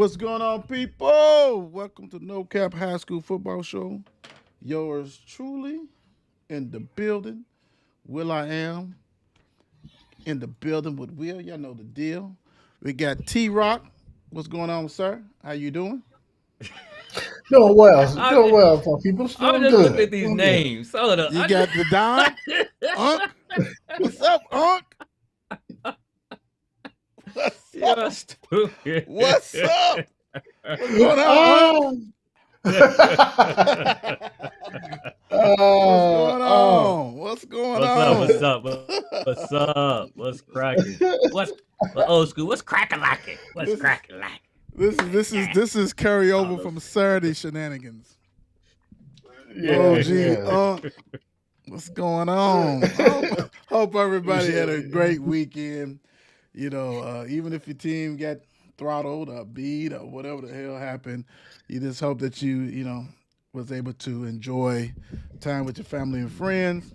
What's going on, people? Welcome to No Cap High School Football Show. Yours truly in the building. Will I am in the building with Will. Y'all know the deal. We got T Rock. What's going on, sir? How you doing? Doing well, I doing mean, well for people. It's I'm doing just looking good, at these doing good. names. Some of the You got the Don, Unc. What's up, Unc? What's You're up? stupid. What's up? What's going on, Unc? Oh, What's uh, going oh, on? What's going What's up? What's on? up? What's up? What's cracking? What's old school? What's cracking like it? What's This is cracking like this is all carryover those? from Saturday shenanigans. Oh yeah, gee, yeah. what's going on? Hope everybody had a Yeah. great weekend. Even if your team got throttled or beat or whatever the hell happened, you just hope that you was able to enjoy time with your family and friends.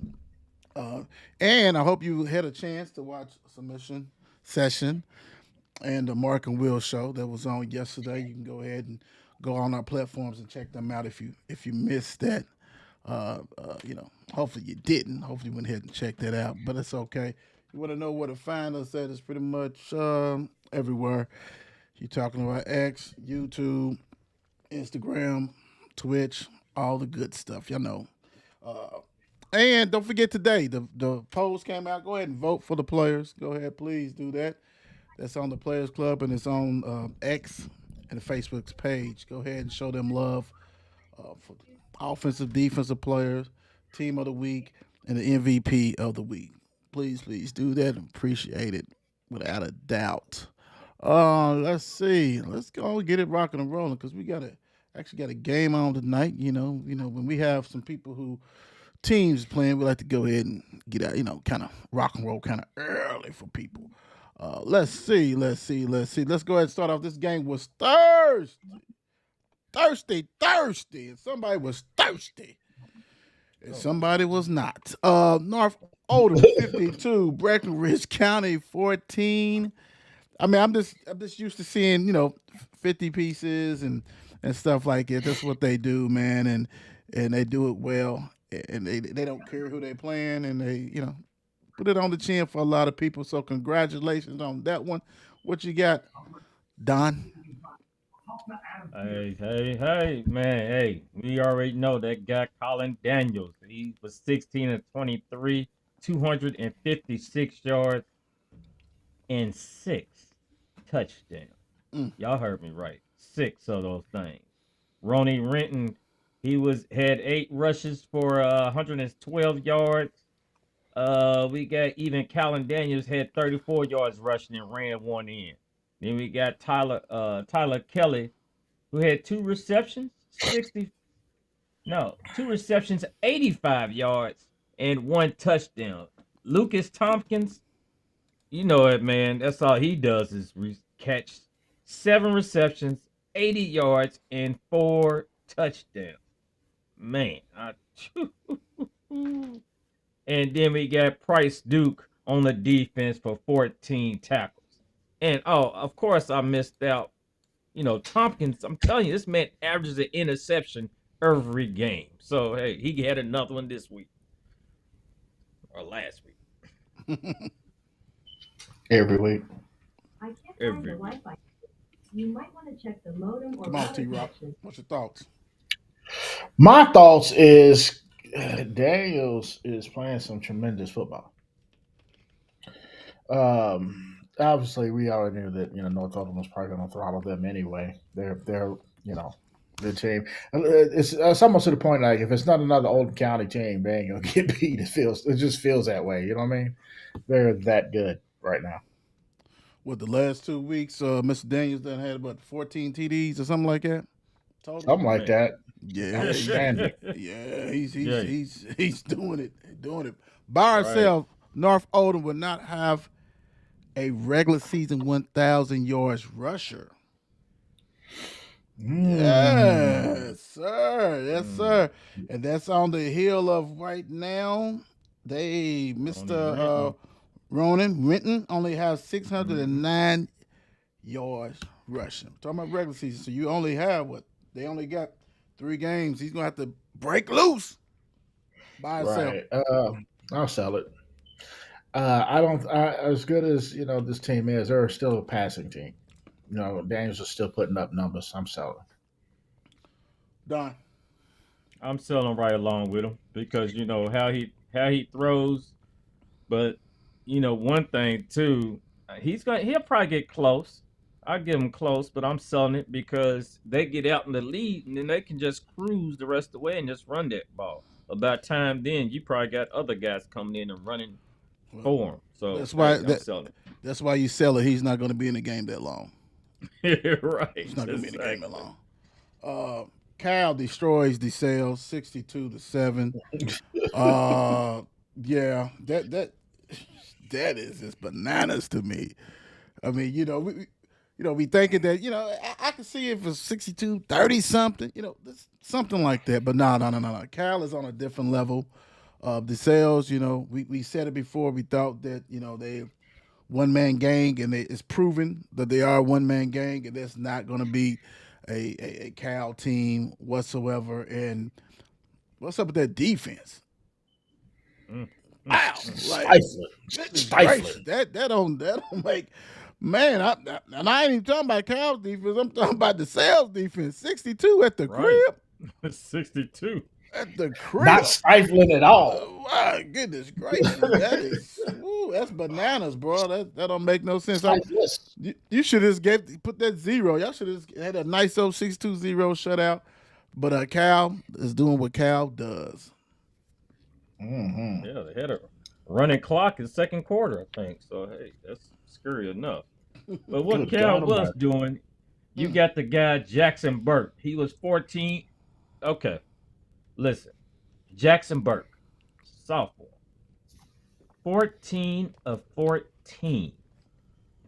Uh, and I hope you had a chance to watch submission session and the Mark and Will show that was on yesterday. You can go ahead and go on our platforms and check them out if you missed that. Hopefully you didn't. Hopefully you went ahead and checked that out, but it's okay. You want to know where to find us at? It's pretty much everywhere. You're talking about X, YouTube, Instagram, Twitch, all the good stuff. You know. Uh, and don't forget today, the polls came out. Go ahead and vote for the players. Go ahead, please do that. That's on the Players Club and it's on X and the Facebook's page. Go ahead and show them love for offensive, defensive players, team of the week, and the MVP of the week. Please, please do that. Appreciate it without a doubt. Let's see. Let's go get it rocking and rolling because we got a game on tonight. When we have some people who teams playing, we like to go ahead and get out. Kind of rock and roll, kind of early for people. Let's see. Let's go ahead and start off. This game was thirsty, and somebody was thirsty, and somebody was not. North Oldham 52, Breckinridge County 14. I mean, I'm just used to seeing 50 pieces and stuff like it. That's what they do, man, and they do it well, and they don't care who they playing, and they put it on the chin for a lot of people. So congratulations on that one. What you got, Don? Hey, man. Hey, we already know that guy Colin Daniels. He was 16 and 23, 256 yards and six touchdowns. Mm. Y'all heard me right. Six of those things. Ronnie Renton, he had 8 rushes for 112 yards. We got even Callan Daniels had 34 yards rushing and ran one in. Then we got Tyler Kelly, who had 2 receptions, 85 yards and 1 touchdown. Lucas Tompkins, you know it, man. That's all he does is catch 7 receptions, 80 yards, and 4 touchdowns. Man, and then we got Price Duke on the defense for 14 tackles. And of course, I missed out. Tompkins, I'm telling you, this man averages an interception every game. So, hey, he had another one this week or last week. Every week. Every week. You might want to check the modem or Come on, router T Rock. connection. What's your thoughts? My thoughts is Daniels is playing some tremendous football. Obviously, we already knew that North Oldham was probably going to throttle them anyway. They're the team. It's almost to the point like if it's not another Oldham County team, they ain't gonna get beat. It just feels that way. You know what I mean? They're that good right now. With the last 2 weeks, Mr. Daniels done had about 14 TDs or something like that. Total. Something like Man. that. Yeah, Outstanding. yeah, he's Yeah. he's doing it. By Right. herself, North Oldham would not have a regular season 1,000 yards rusher. Yes, sir. Yes, sir. And that's on the heel of right now. Mr. Ronan Renton only has 609 yards rushing. I'm talking about regular season. So you only have what? They only got 3 games. He's gonna have to break loose by himself. Right. I'll sell it. I don't. As good as this team is, they're still a passing team. Daniels is still putting up numbers. I'm selling. Don. I'm selling right along with him because you know how he throws. But one thing too, he'll probably get close. I'll give him close, but I'm selling it because they get out in the lead and then they can just cruise the rest of the way and just run that ball. About time then, you probably got other guys coming in and running for him. So That's why I'm selling that's why you sell it. He's not going to be in the game that long. it. Right. He's not going to be in the game that Exactly. long. Cal destroys DeSales 62-7. Yeah, that is just bananas to me. I mean, we thinking that I can see if it's 62-30 something, something like that. But no. Cal is on a different level. DeSales, we said it before. We thought that they one man gang, and it's proven that they are a one man gang, and that's not going to be a Cal team whatsoever. And what's up with that defense? Mm, Wow, like Stifling. that don't make man. And I ain't even talking about Cal's defense. I'm talking about the sales defense. 62 at the Right. crib. 62. At the crib. Not stifling at all. Oh, my goodness gracious, that's bananas, bro. That don't make no sense. Stifless. You should have put that 0. Y'all should have had a nice old 6-2-0 shutout. But Cal is doing what Cal does. Mm-hmm. Yeah, they had a running clock in second quarter, I think. So hey, that's scary enough. But what Good Cal God was Almighty. doing, you got the guy Jackson Burke. He was 14. Okay, listen, Jackson Burke, sophomore, 14 of 14,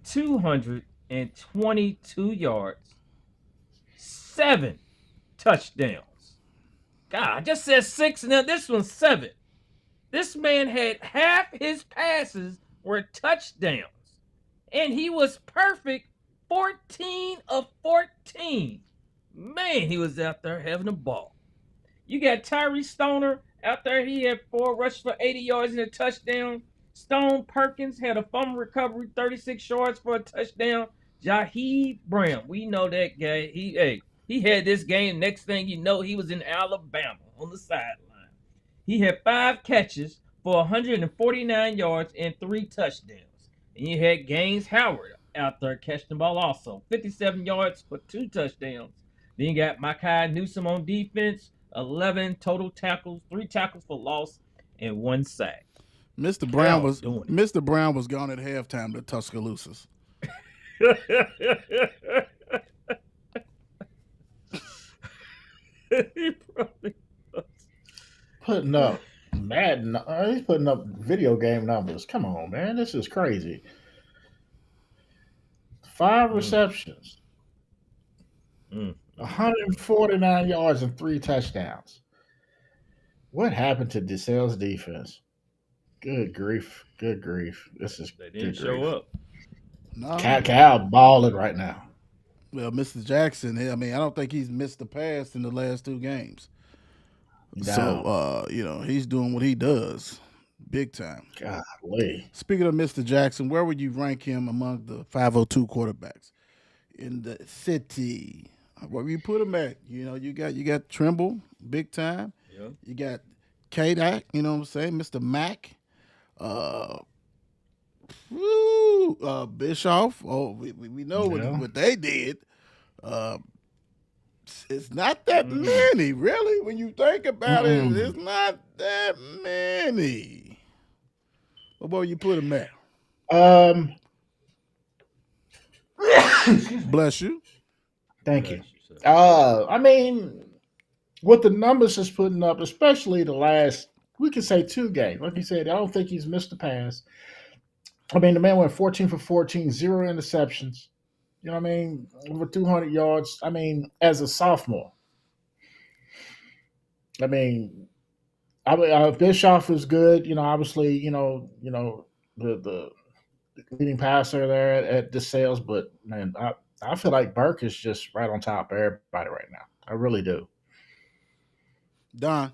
222 yards, 7 touchdowns. God, I just said 6. Now this one's 7. This man had half his passes were touchdowns. And he was perfect 14 of 14. Man, he was out there having a ball. You got Tyree Stoner out there. He had 4 rushes for 80 yards and a touchdown. Stone Perkins had a fumble recovery, 36 yards for a touchdown. Jaheed Brown, we know that guy. He had this game. Next thing you know, he was in Alabama on the sideline. He had 5 catches for 149 yards and 3 touchdowns. And you had Gaines Howard out there catching the ball also. 57 yards for 2 touchdowns. Then you got Micah Newsom on defense. 11 total tackles, 3 tackles for loss, and 1 sack. Mr. Brown was gone at halftime to Tuscaloosa's. He probably was. Putting up he's putting up video game numbers. Come on, man. This is crazy. 5 receptions, 149 yards, and 3 touchdowns. What happened to DeSales defense? Good grief. Good grief. This is They didn't good show grief. up. No. Cal balling right now. Well, Mr. Jackson, I mean, I don't think he's missed the pass in the last 2 games. No. So, he's doing what he does big time. Golly. Speaking of Mr. Jackson, where would you rank him among the 502 quarterbacks in the city? Where would you put him at? You got Trimble, big time. Yeah. You got K-Dak, you know what I'm saying? Mr. Mack. Bischoff. Oh, we know what they did. It's not that many, really. When you think about it, it's not that many. What will you put him at? Bless you. Thank you. I mean, what the numbers is putting up, especially the last, we could say 2 games. Like you said, I don't think he's missed a pass. I mean, the man went 14 for 14, 0 interceptions. You know what I mean? Over 200 yards. I mean, as a sophomore. I mean, Bischoff is good. Obviously, the leading passer there at DeSales. But man, I feel like Burke is just right on top of everybody right now. I really do. Don.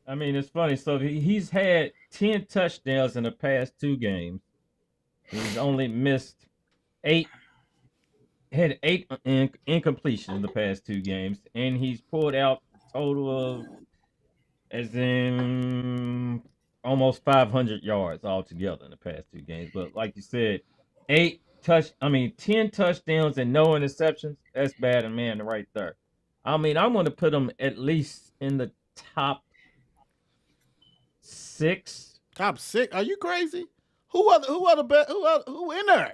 I mean, it's funny. So he's had 10 touchdowns in the past 2 games. He's only missed 8, had 8 incompletions in the past 2 games, and he's pulled out a total of, as in, almost 500 yards altogether in the past 2 games. But like you said, 10 touchdowns and no interceptions. That's bad and man right there. I mean, I'm going to put him at least in the top 6. Top 6? Are you crazy? Who are the best? Who in there?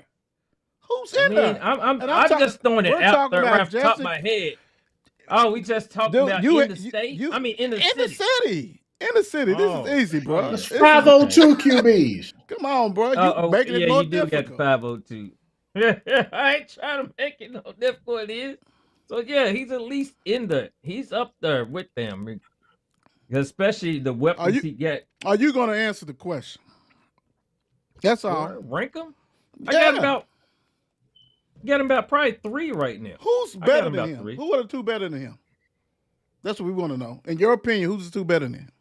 Who's I in mean, there? I'm And I'm just throwing it we're out talking there about right off the top of Jesse- my head. Oh, we just talking Dude, about you- in the you- state? you- I mean, in the In the city. city. In the city. Oh. This is easy, bro. It's This is- 502 QBs. Come on, bro. You Oh, making yeah, it more you do difficult. got the 502. I ain't trying to make it no difficult, it is. So, yeah, he's at least he's up there with them. Especially the weapons you- he got. Are you going to answer the question? That's all. Rank him? I Yeah. got him about probably 3 right now. Who's I got better him than about him? 3. Who are the 2 better than him? That's what we want to know. In your opinion, who's the 2 better than him?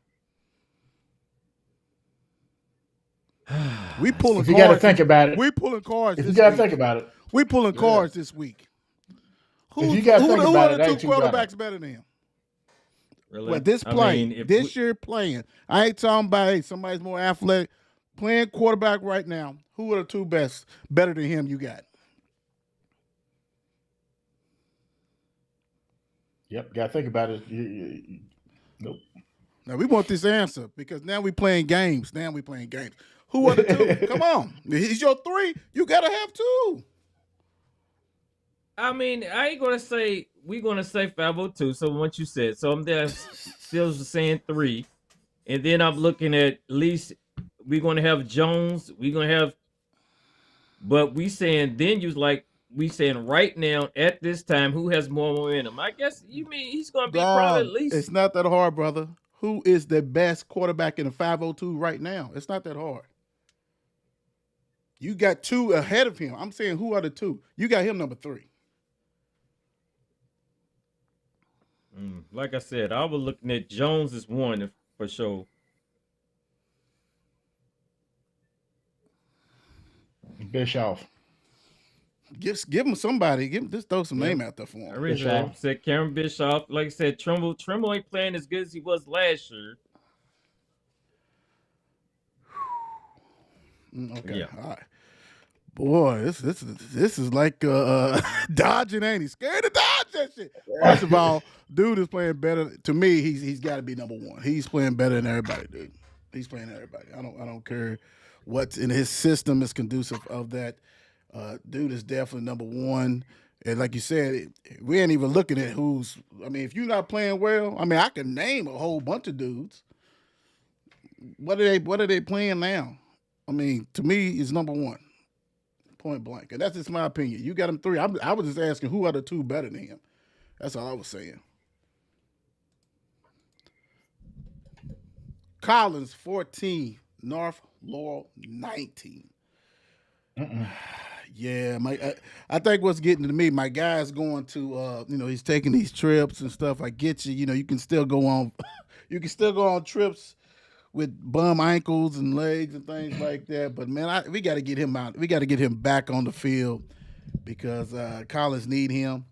We pulling If you got to cards. think about it, We pulling cards. if you This got to week. think about it, We pulling cards this week. If you gotta think who about are it, the 2 ain't too better. quarterbacks better than him? Really? Well, this I play, mean, if this year playing. I ain't talking about hey, somebody's more athletic. Playing quarterback right now. Who are the 2 best better than him you got? yep, got to think about it. Nope. Now we want this answer because now we playing games. Who are the 2? Come on. He's your 3. You gotta have 2. I mean, I ain't gonna say we're gonna say 502. So what you said, so I'm there still saying 3, and then I'm looking at least we're gonna have Jones. We're gonna have, but we saying then you like we saying right now at this time who has more momentum. I guess you mean he's gonna be probably at least. It's not that hard, brother. Who is the best quarterback in the 502 right now? It's not that hard. You got 2 ahead of him. I'm saying who are the 2? You got him number 3. Like I said, I was looking at Jones as 1 for sure. Bischoff. Give him somebody. Just throw some name out there for I him. originally Bischoff. said Cameron Bischoff. Like I said, Trimble ain't playing as good as he was last year. Okay. Yeah. All right. Boy, this is like dodging, ain't he? Scared to dodge that shit. First of all, dude is playing better. To me, he's got to be number 1. He's playing better than everybody, dude. He's playing everybody. I don't care what's in his system is conducive of that. Dude is definitely number 1. And like you said, we ain't even looking at who's. I mean, if you're not playing well, I mean, I can name a whole bunch of dudes. What are they playing now? I mean, to me, it's number 1. Point blank. And that's just my opinion. You got him 3. I was just asking who are the 2 better than him. That's all I was saying. Collins 14, North Laurel 19. Yeah, I think what's getting to me, my guy's going to he's taking these trips and stuff. I get you. You can still go on trips with bum ankles and legs and things like that. But man, we got to get him out. We got to get him back on the field because Collins need him.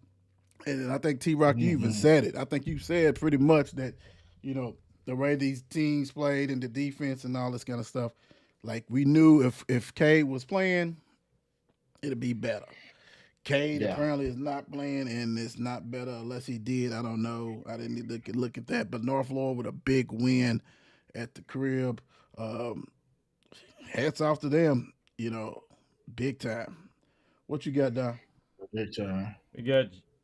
And I think T-Rock, you even said it. I think you said pretty much that, the way these teams played and the defense and all this kind of stuff, like we knew if Cade was playing, it'd be better. Cade apparently is not playing, and it's not better unless he did. I don't know. I didn't need to look at that. But North Laurel with a big win at the crib. Hats off to them, big time. What you got, Don? Big time.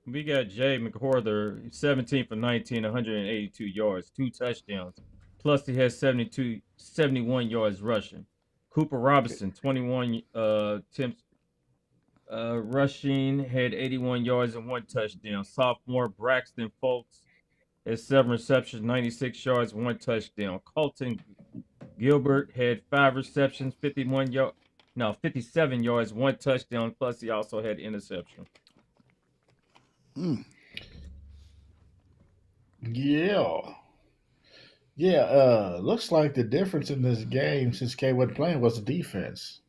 We got Jay McCorther, 17 for 19, 182 yards, 2 touchdowns. Plus he has 71 yards rushing. Cooper Robinson, 21 attempts rushing, had 81 yards and 1 touchdown. Sophomore Braxton Folks has 7 receptions, 96 yards, 1 touchdown. Colton Gilbert had 5 receptions, 51 No, 57 yards, 1 touchdown, plus he also had interception. Yeah. Yeah, looks like the difference in this game since K wasn't playing was the defense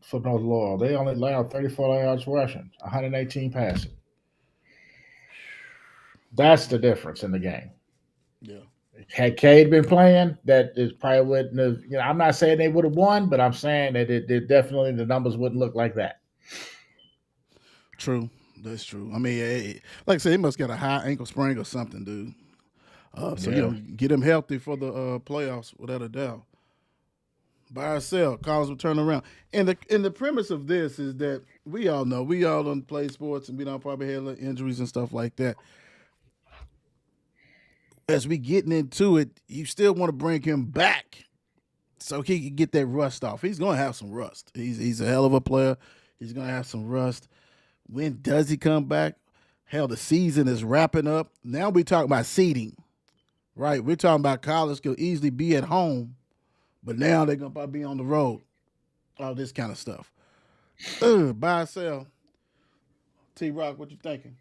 for North Laurel. They only allowed 34 yards rushing, 118 passing. That's the difference in the game. Yeah. Had Cade been playing, that is probably wouldn't have. I'm not saying they would have won, but I'm saying that it definitely the numbers wouldn't look like that. True. That's true. I mean, like I said, he must get a high ankle sprain or something, dude. So get him healthy for the playoffs without a doubt. By ourselves, Collins will turn around. And the premise of this is that we all know we all don't play sports and we don't probably have injuries and stuff like that. As we getting into it, you still want to bring him back so he can get that rust off. He's going to have some rust. He's a hell of a player. He's going to have some rust. When does he come back? Hell, the season is wrapping up. Now we talking about seeding, right? We're talking about college could easily be at home, but now they're going to probably be on the road. All this kind of stuff. Buy or sell. T-Rock, what you thinking?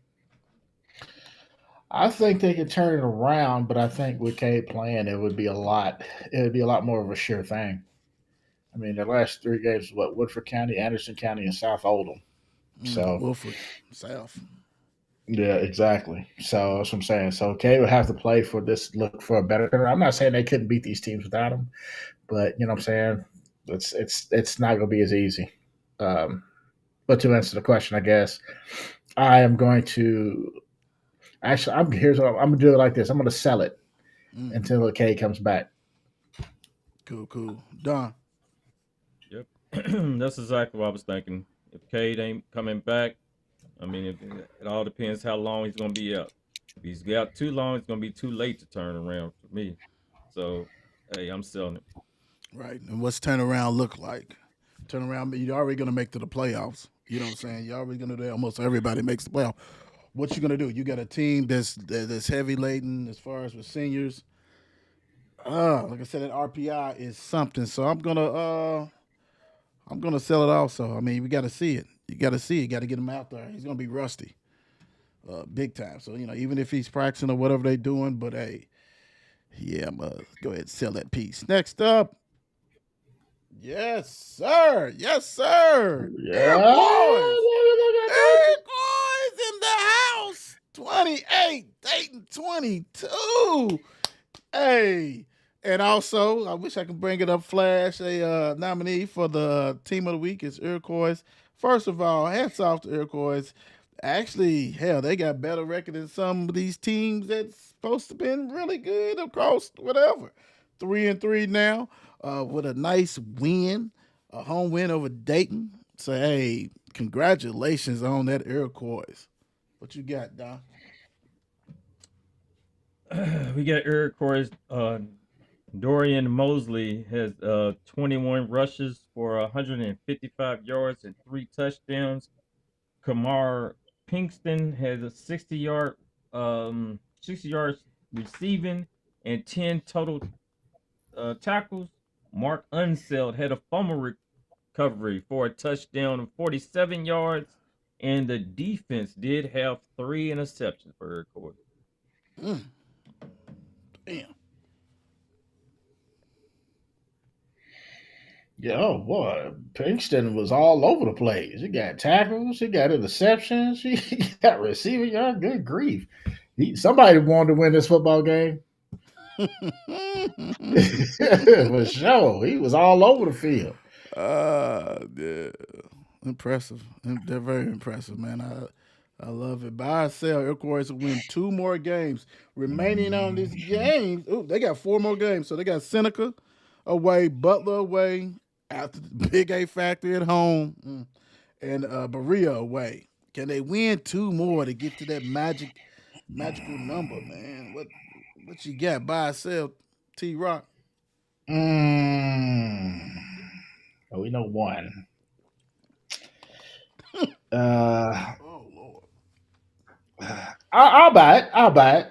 I think they could turn it around, but I think with Cade playing, it would be a lot more of a sure thing. I mean, the last 3 games, Woodford County, Anderson County, and South Oldham. So Woodford, South. Yeah, exactly. So that's what I'm saying. So Cade would have to play for this, look for a better turnaround. I'm not saying they couldn't beat these teams without him, but you know what I'm saying? It's not going to be as easy. But to answer the question, I guess I am going to. Actually, I'm going to do it like this. I'm going to sell it until Cade comes back. Cool. Don. Yep. That's exactly what I was thinking. If Cade ain't coming back, I mean, it all depends how long he's going to be out. If he's got too long, it's going to be too late to turn around for me. So, hey, I'm selling it. Right. And what's turnaround look like? Turnaround, you're already going to make to the playoffs. You know what I'm saying? You're already going to do almost everybody makes the playoff. What you gonna do? You got a team that's heavy laden as far as with seniors. Like I said, that RPI is something. So I'm gonna sell it also. I mean, we got to see it. You got to see it. Got to get him out there. He's gonna be rusty, big time. So even if he's practicing or whatever they doing, but hey, yeah, I'm gonna go ahead and sell that piece. Next up, yes sir, Yeah. Iroquois in the house. 28, Dayton 22. Hey. And also, I wish I could bring it up, Flash, a nominee for the Team of the Week is Iroquois. First of all, hats off to Iroquois. Actually, hell, they got better record than some of these teams that's supposed to been really good across whatever. 3-3 now with a nice win, a home win over Dayton. So, hey, congratulations on that Iroquois. What you got, Don? We got Iroquois. Dorian Mosley has 21 rushes for 155 yards and 3 touchdowns. Kamar Pinkston has a 60 yards receiving and 10 total tackles. Mark Unseld had a fumble recovery for a touchdown of 47 yards, and the defense did have 3 interceptions for Iroquois. Damn. Yeah, oh boy, Pinkston was all over the place. He got tackles, he got interceptions, he got receiving yard. Good grief! Somebody wanted to win this football game. For sure, he was all over the field. Yeah, impressive. They're very impressive, man. I love it. Buy or sell. Iroquois will win 2 more games remaining on this game. Ooh, they got 4 more games. So they got Seneca away, Butler away, after the Big A Factory at home, and Berea away. Can they win 2 more to get to that magical number, man? What you got? Buy or sell, T-Rock? Oh, we know one. Oh Lord. I'll buy it.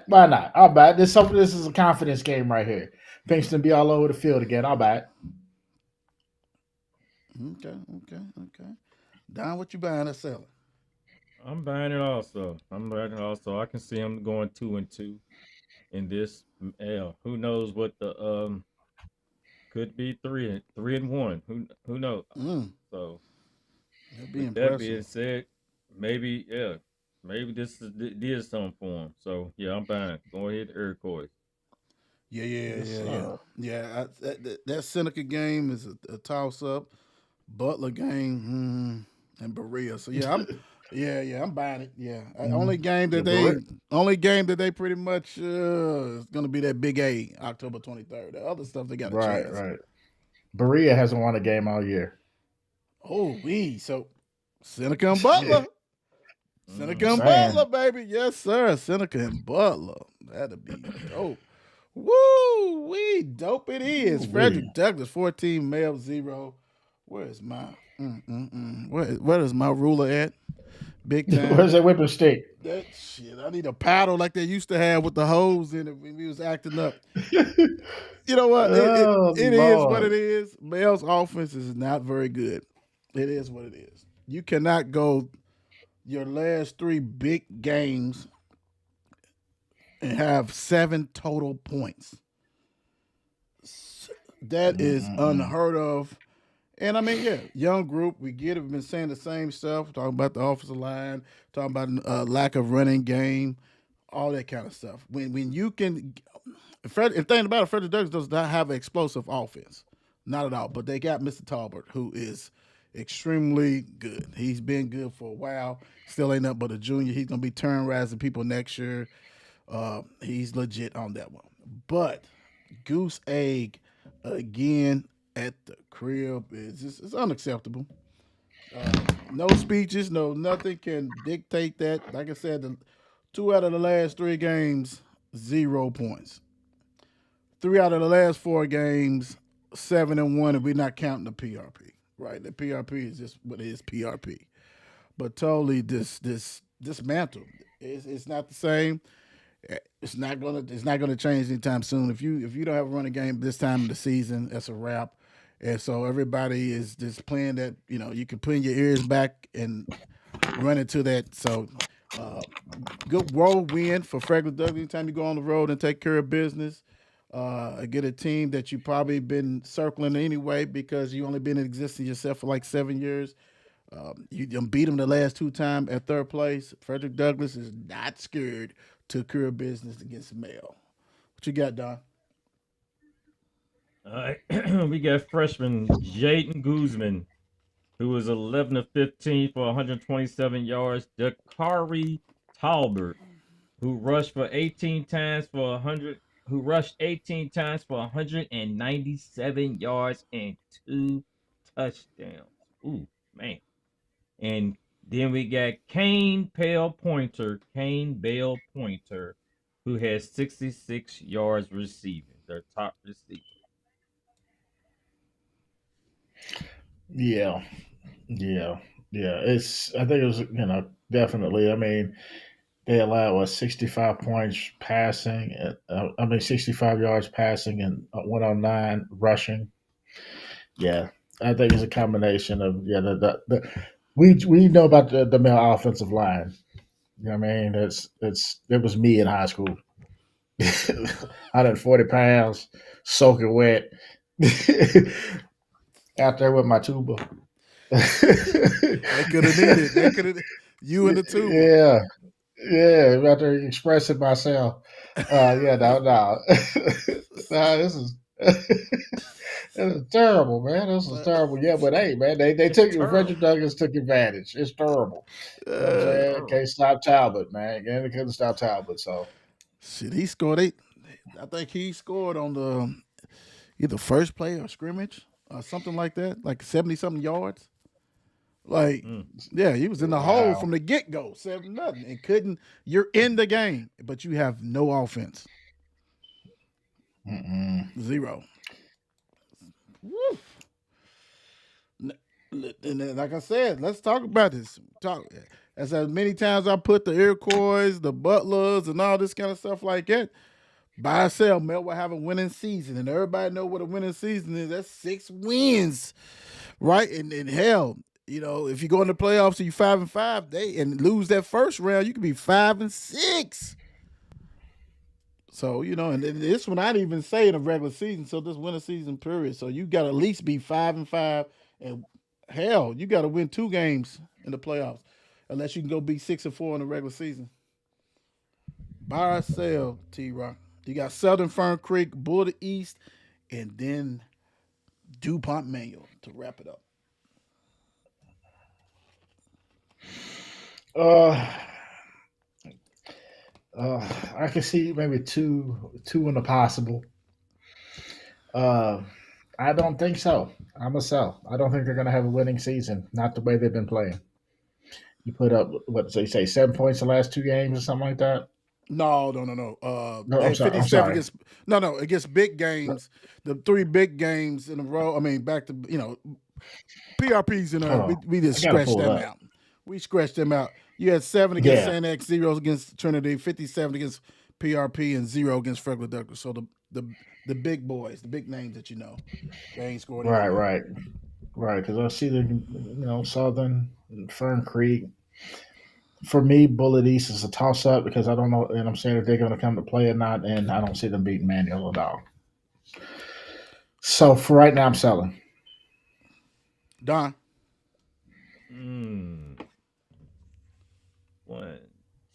Why not? I'll buy it. This is a confidence game right here. Pinkston be all over the field again. I'll buy it. Okay. Don, what you buying or selling? I'm buying it also. I'm buying it also. I can see him going 2-2 in this. L. Who knows what the could be 3-1. Who knows? Mm, So that'd be with that impressive. being said, maybe maybe this is something for him. So yeah, I'm buying. Go ahead, Iroquois. Yes, sir. That Seneca game is a toss up. Butler game and Berea. So I'm buying it. Yeah, Mhm. Yeah, Barrett. only game that they pretty much is gonna be that Big A October 23rd. The other stuff they got a Right, chance. right. Berea hasn't won a game all year. Oh we so Seneca and Butler. Seneca and Mm-hmm. Butler, Saying. baby. Yes, sir. Seneca and Butler. That'll be dope. Woo wee, dope it is. Ooh-wee. Frederick Douglass, 14 male 0. Where is my where is my ruler at? Big time. Where's that whipping stick? That shit. I need a paddle like they used to have with the hose in it when we was acting up. You know what? Oh It is what Lord. it is. Mel's offense is not very good. It is what it is. You cannot go your last 3 big games and have 7 total points. That is Mm-mm-mm. unheard of. And I mean, yeah, young group. We get it. We've been saying the same stuff. Talking about the offensive line. Talking about lack of running game. All that kind of stuff. When you can, if thinking about it, Frederick Douglass does not have an explosive offense, not at all. But they got Mr. Talbot, who is extremely good. He's been good for a while. Still ain't nothing but a junior. He's gonna be terrorizing people next year. He's legit on that one. But goose egg again at the crib is just, it's unacceptable. No speeches, no nothing can dictate that. Like I said, 2 out of the last 3 games, 0 points. 3 out of the last 4 games, 7-1, and we're not counting the PRP. Right, the PRP is just what it is, PRP. But totally dismantled. It's not the same. It's not gonna change anytime soon. If you don't have a running game this time of the season, that's a wrap. And so everybody is just playing that. You can put in your ears back and run into that. So uh, good road win for Frederick Douglass. Anytime you go on the road and take care of business, get a team that you probably been circling anyway because you only been in existence yourself for like 7 years. You done beat them the last 2 times at third place. Frederick Douglass is not scared to career business against Male. What you got, Don? All right, we got freshman Jaden Guzman, who was 11 of 15 for 127 yards. Dakari Talbert, who rushed for 18 times for 100, who rushed 18 times for 197 yards and 2 touchdowns. Ooh, man. And then we got Kane Bell Pointer, who has 66 yards receiving, their top receiver. Yeah, yeah, yeah. I think it was, definitely. I mean, they allowed 65 points passing. 65 yards passing and 109 rushing. Yeah, I think it's a combination of we know about the male offensive line. You know what I mean? It was me in high school. 140 pounds, soaking wet, out there with my tuba. They could have needed. They could have you and the tuba. Yeah, yeah, out there expressing myself. Yeah, no, no, no. This is this is terrible, man. This is But terrible. Yeah, but hey, man, they It's took Frederick terrible. Douglass took advantage. It's terrible. You know what I'm saying? Terrible. Can't stop Talbot, man. Again, they couldn't stop Talbot. So shit, he scored 8. I think he scored on the either first play or scrimmage or something like that, like 70 something yards. Like, Mm. yeah, he was in the hole wow. from the get go, 7-0, and couldn't. You're in the game, but you have no offense, Mm-mm. 0. Woo. And then, like I said, let's talk about this. Talk as many times I put the Iroquois, the Butlers, and all this kind of stuff like that. Buy or sell, Mel will have a winning season, and everybody know what a winning season is. That's 6 wins right? And hell, if you go in the playoffs and you 5-5, and lose that first round, you could be 5-6. So and this one I didn't even say in a regular season. So this winter season period. So you got to at least be 5-5, and hell, you got to win 2 games in the playoffs, unless you can go be 6-4 in the regular season. Buy or sell, T Rock. You got Southern Fern Creek, Bullitt East, and then DuPont Manual to wrap it up. Uh, I can see maybe two in the possible. I don't think so. I'm a sell. I don't think they're going to have a winning season. Not the way they've been playing. You put up what they say 7 points the last 2 games or something like that. No. No, They I'm had sorry. 57 against against big games. The 3 big games in a row. I mean, back to PRPs in Hold on. we just I gotta scratched pull it them up. out. We scratched them out. You had 7 against Yeah. San X, 0 against Trinity, 57 against PRP, and 0 against Frederick Douglas. So the big boys, the big names that they ain't scored any more. Right. Because I see the Southern Fern Creek. For me, Bullitt East is a toss up because I don't know, and I'm saying if they're going to come to play or not, and I don't see them beating Manual at all. So for right now, I'm selling. Don. 1,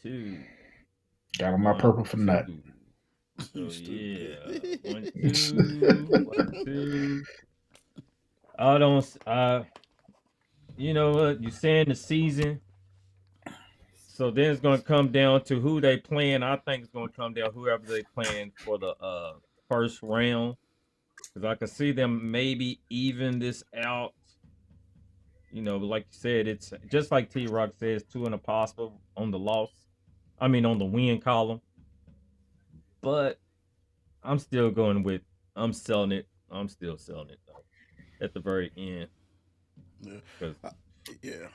2. Got on my purple for nut. So yeah, 1, 2, 1, 2. I don't. You know what? You're saying the season. So then it's going to come down to who they playing. I think it's going to come down whoever they playing for the first round, because I can see them maybe even this out. Like you said, it's just like T Rock says, 2 in a possible on the loss. I mean, on the win column. But I'm still going with. I'm selling it. I'm still selling it though. At the very end. Yeah.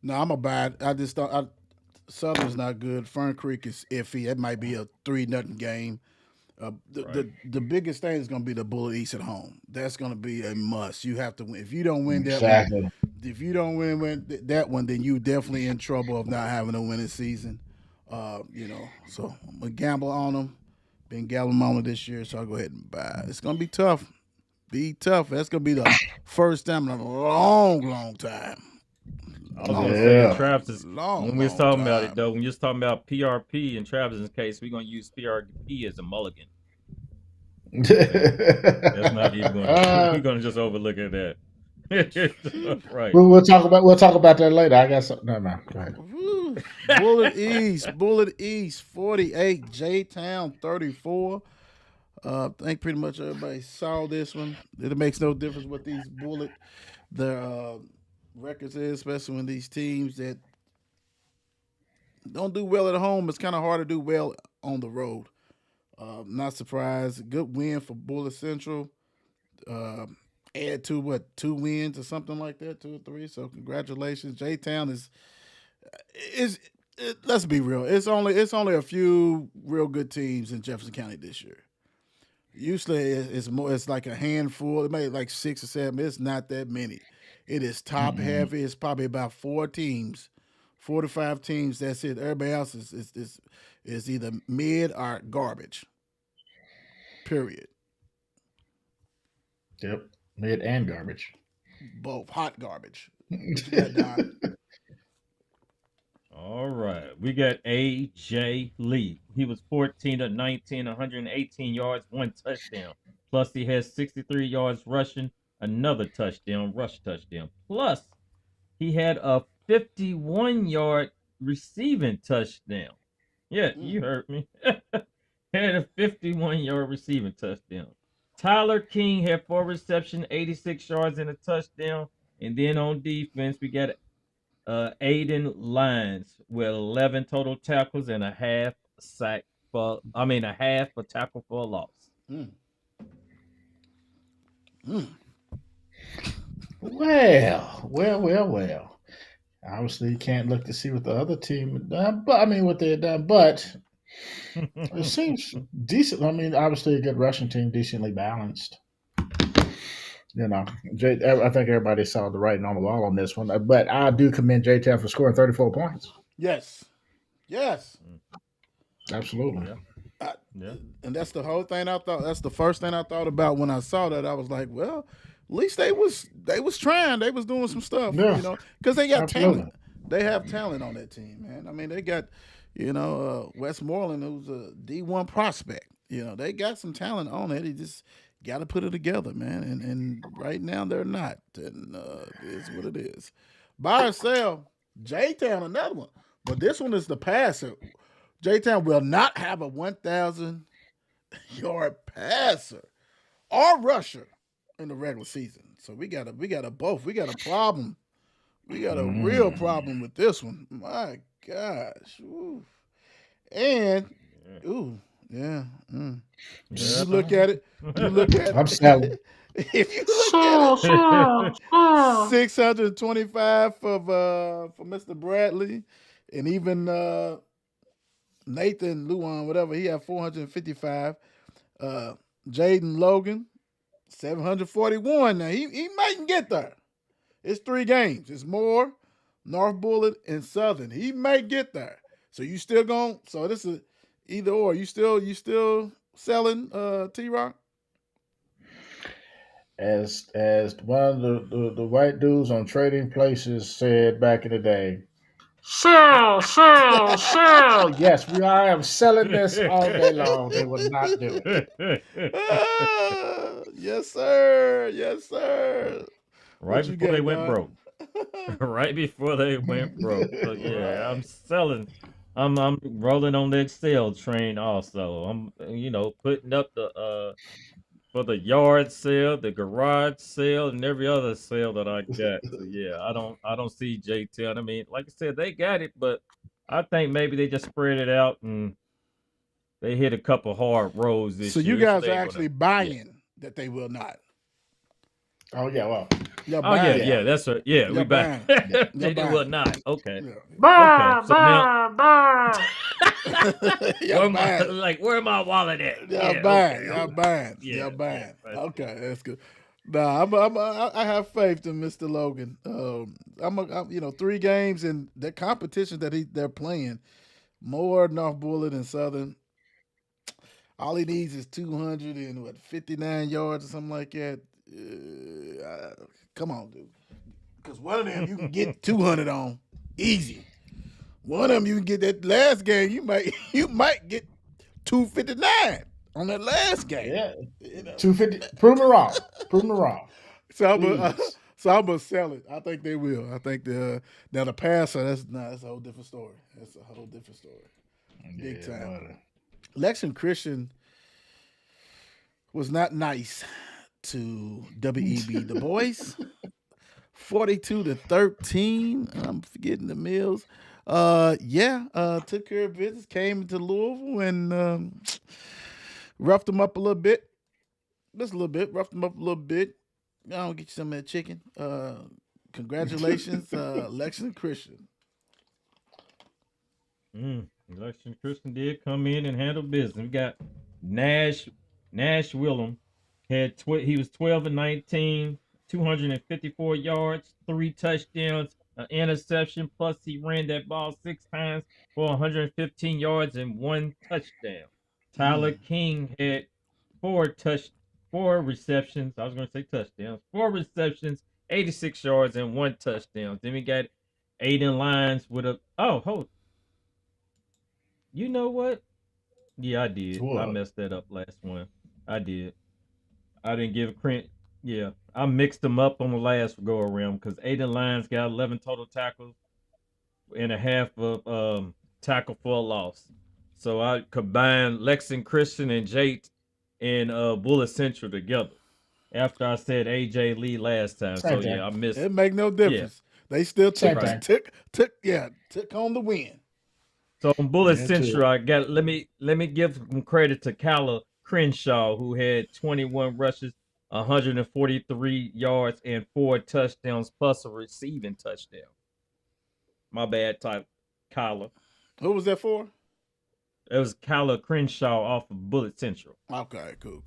No, I'm a buy. I just thought Southern's not good. Fern Creek is iffy. It might be a 3-0 game. The biggest thing is going to be the Bullitt East at home. That's going to be a must. You have to win. If you don't win that one, that one, then you definitely in trouble of not having a winning season. So I'm gonna gamble on them. Been gambling on them this year, so I'll go ahead and buy. It's gonna be tough. That's gonna be the first time in a long time. I was gonna say Travis is long. When we was talking about it though, when you was talking about PRP and Travis's case, we're gonna use PRP as a mulligan. That's not even going. We're gonna just overlook at that. Right. We'll talk about that later. I got something. No, go ahead. Bullitt East 48, J-Town 34. I think pretty much everybody saw this one. It makes no difference what these Bullitt their records is, especially when these teams that don't do well at home, it's kind of hard to do well on the road. Not surprised. Good win for Bullitt Central. Add to 2 wins or something like that, 2 or 3. So congratulations. J-Town let's be real. It's only a few real good teams in Jefferson County this year. Usually it's more. It's like a handful. It may be like 6 or 7. It's not that many. It is top heavy. It's probably about 4 teams, 4 to 5 teams. That's it. Everybody else is either mid or garbage. Period. Yep, mid and garbage. Both hot garbage. What you got, Don? All right. We got A.J. Lee. He was 14 of 19, 118 yards, 1 touchdown. Plus, he has 63 yards rushing, another touchdown, rush touchdown. Plus, he had a 51-yard receiving touchdown. Yeah, you heard me. Had a 51-yard receiving touchdown. Tyler King had 4 receptions, 86 yards, and a touchdown. And then on defense, we got Aiden Lyons with 11 total tackles and a half a tackle for a loss. Well. Obviously, you can't look to see what the other team had done, but I mean what they had done. But it seems decent. I mean, obviously, a good rushing team, decently balanced. You know, I think everybody saw the writing on the wall on this one. But I do commend J-Town for scoring 34 points. Yes. Yes. Absolutely. Yeah. I, Yeah. and that's the whole thing I thought. That's the first thing I thought about when I saw that. I was like, well, at least they was trying. They was doing some stuff, Yeah, because they got absolutely. talent. They have talent on that team, man. I mean, they got, Westmoreland, who's a D1 prospect. They got some talent on it. He just got to put it together, man. And right now they're not. And it is what it is. Buy or sell, J-Town, another one. But this one is the passer. J-Town will not have a 1,000-yard passer or rusher in the regular season. So we got a both. We got a problem. We got a real problem with this one. My gosh. Ooh. And yeah. You look at it. I'm selling. If you look at it, 625 for Mr. Bradley, and even Nathan Luan, whatever, he had 455. Jaden Logan, 741. Now he might get there. It's 3 games. It's more North Bullitt and Southern. He may get there. So you still going? So this is either or. You still selling T-Rock? As one of the white dudes on Trading Places said back in the day, sell. Yes, I am selling this all day long. They will not do it. Yes, sir. Yes, sir. Right What you before got, they went Don? broke. Right before they went broke. So yeah, I'm selling. I'm rolling on the Excel train also. I'm putting up the for the yard sale, the garage sale, and every other sale that I got. So yeah, I don't see J-Town. I mean, like I said, they got it, but I think maybe they just spread it out and they hit a couple hard rows this So you year. guys So are they actually gonna buying that they will not. Oh yeah, well, You're Oh yeah, buying. yeah, that's right. Yeah, we You're back. buying. You're They will buying. not. Okay. Okay. Yeah. So now You're buying. where my wallet at? Y'all Yeah, buying. okay. Y'all buying. Yeah, Y'all yeah. buying. Okay, that's good. Nah, I have faith in Mr. Logan. I'm 3 games and the competition that they're playing, more North Bullitt and Southern. All he needs is 259 yards or something like that. Come on, dude. Because one of them you can get 200 on easy. One of them you can get that last game. You might get 259 on that last game. yeah, 250. Prove me wrong. Prove me wrong. So Please. I'm gonna sell it. I think they will. I think now the passer. That's a whole different story. That's a whole different story. Big time. Buddy. Lex Christian was not nice to WEB DuBois. 42-13. I'm forgetting the Mills. Took care of business. Came into Louisville and roughed them up a little bit. Just a little bit. Roughed them up a little bit. I'll get you some of that chicken. Congratulations, Lex Christian. Election Christian did come in and handle business. We got Nash Willem he was 12-19, 254 yards, 3 touchdowns, an interception, plus he ran that ball 6 times for 115 yards and 1 touchdown. Tyler King had 4 receptions. I was going to say touchdowns. 4 receptions, 86 yards and 1 touchdown. Then we got Aiden Lyons with you know what? Yeah, I did. What? I messed that up last one. I did. I didn't give credit. Yeah, I mixed them up on the last go around because Aiden Lyons got 11 total tackles and a half of tackle for a loss. So I combined Lex Christian and Jate and Bullitt Central together. After I said AJ Lee last time, Same thing. yeah, I missed. It make no difference. They still Same took thing. took on the win. So on Bullitt Yeah, Central, too. I got let me give some credit to Kyler Crenshaw, who had 21 rushes, 143 yards, and 4 touchdowns, plus a receiving touchdown. My bad, Kyler. Who was that for? It was Kyler Crenshaw off of Bullitt Central. Okay, cool.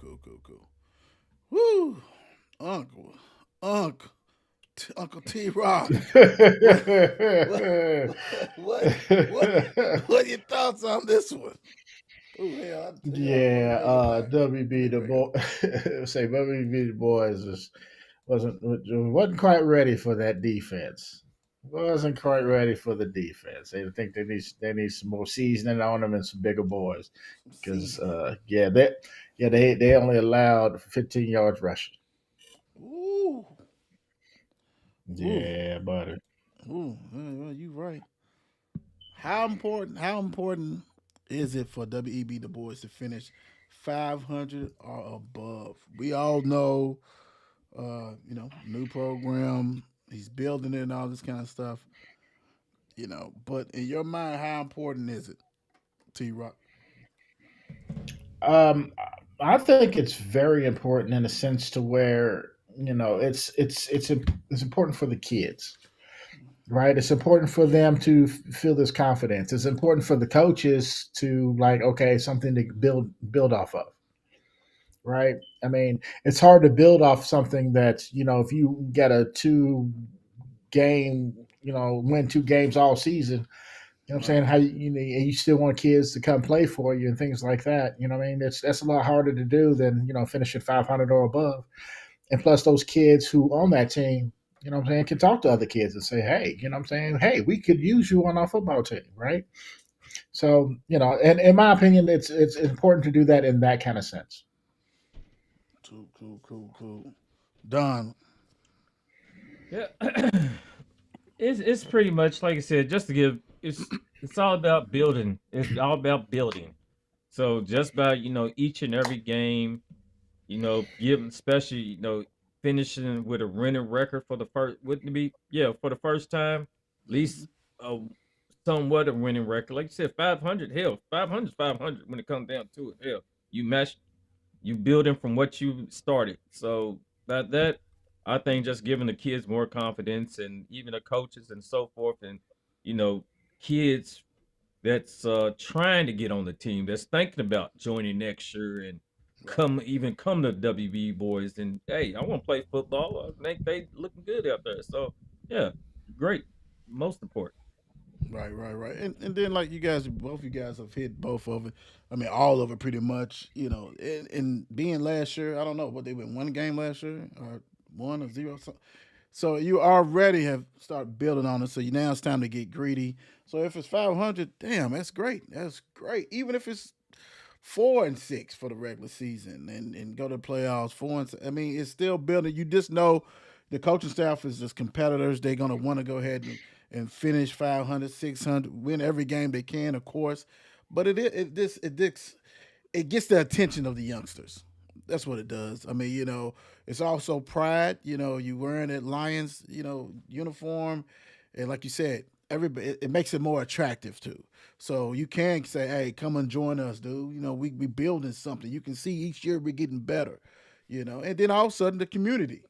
Woo. Uncle, Uncle, Uncle T. Rock. What, what are your thoughts on this one? Oh hell, I tell you, I Yeah, made it back. WB Let Du me bring Bois. it back. Say WB Du Bois wasn't quite ready for that defense. Wasn't quite ready for the defense. They think they need some more seasoning on them and some bigger boys. Some Because seasoning. they only allowed 15 yards rushing. Ooh, ooh, Yeah, buddy. ooh. Well, you right. How important? How important is it for WEB Du Bois to finish 500 or above? We all know, new program. He's building it and all this kind of stuff. But in your mind, how important is it, T. Rock? Um, I think it's very important in a sense to where it's important for the kids, right? It's important for them to feel this confidence. It's important for the coaches to like, okay, something to build off of, right? I mean, it's hard to build off something that if you get a game, win 2 games all season. You know what I'm Right, saying? How you still want kids to come play for you and things like that. You know what I mean? That's a lot harder to do than finishing 500 or above. And plus, those kids who on that team, what I'm saying, can talk to other kids and say, hey, what I'm saying, hey, we could use you on our football team, right? So and in my opinion, it's important to do that in that kind of sense. cool, cool, cool, cool. Don. Yeah. It's pretty much like I said, just to give it's all about building. It's all about building. So just by each and every game, giving especially finishing with a winning record for the first wouldn't it be for the first time, at Mm-hmm. least uh somewhat a winning record. Like you said, 500, hell, 500 500 when it comes down to it. Hell, you match you building from what you started. So that I think just giving the kids more confidence and even the coaches and so forth and you know kids that's trying to get on the team that's thinking about joining next year and Right, come to WB boys and hey I want to play football. I think they looking good out there. So yeah, great, most important. right. And then like both you guys have hit both of it. I mean, all of it pretty much. And being last year, I don't know what they went one game last year or one or zero. So you already have started building on it. So now it's time to get greedy. So if it's 500, damn, that's great. That's great. Even if it's 4-6 for the regular season and go to the playoffs 4-6. I mean, it's still building. You just know the coaching staff is just competitors. They're gonna want to go ahead and finish 500, 600, win every game they can, of course. But it gets the attention of the youngsters. That's what it does. I mean, it's also pride. You wearing that Lions, uniform, and like you said, everybody it makes it more attractive too. So you can say, "Hey, come and join us, dude." We building something. You can see each year we're getting better. And then all of a sudden the community.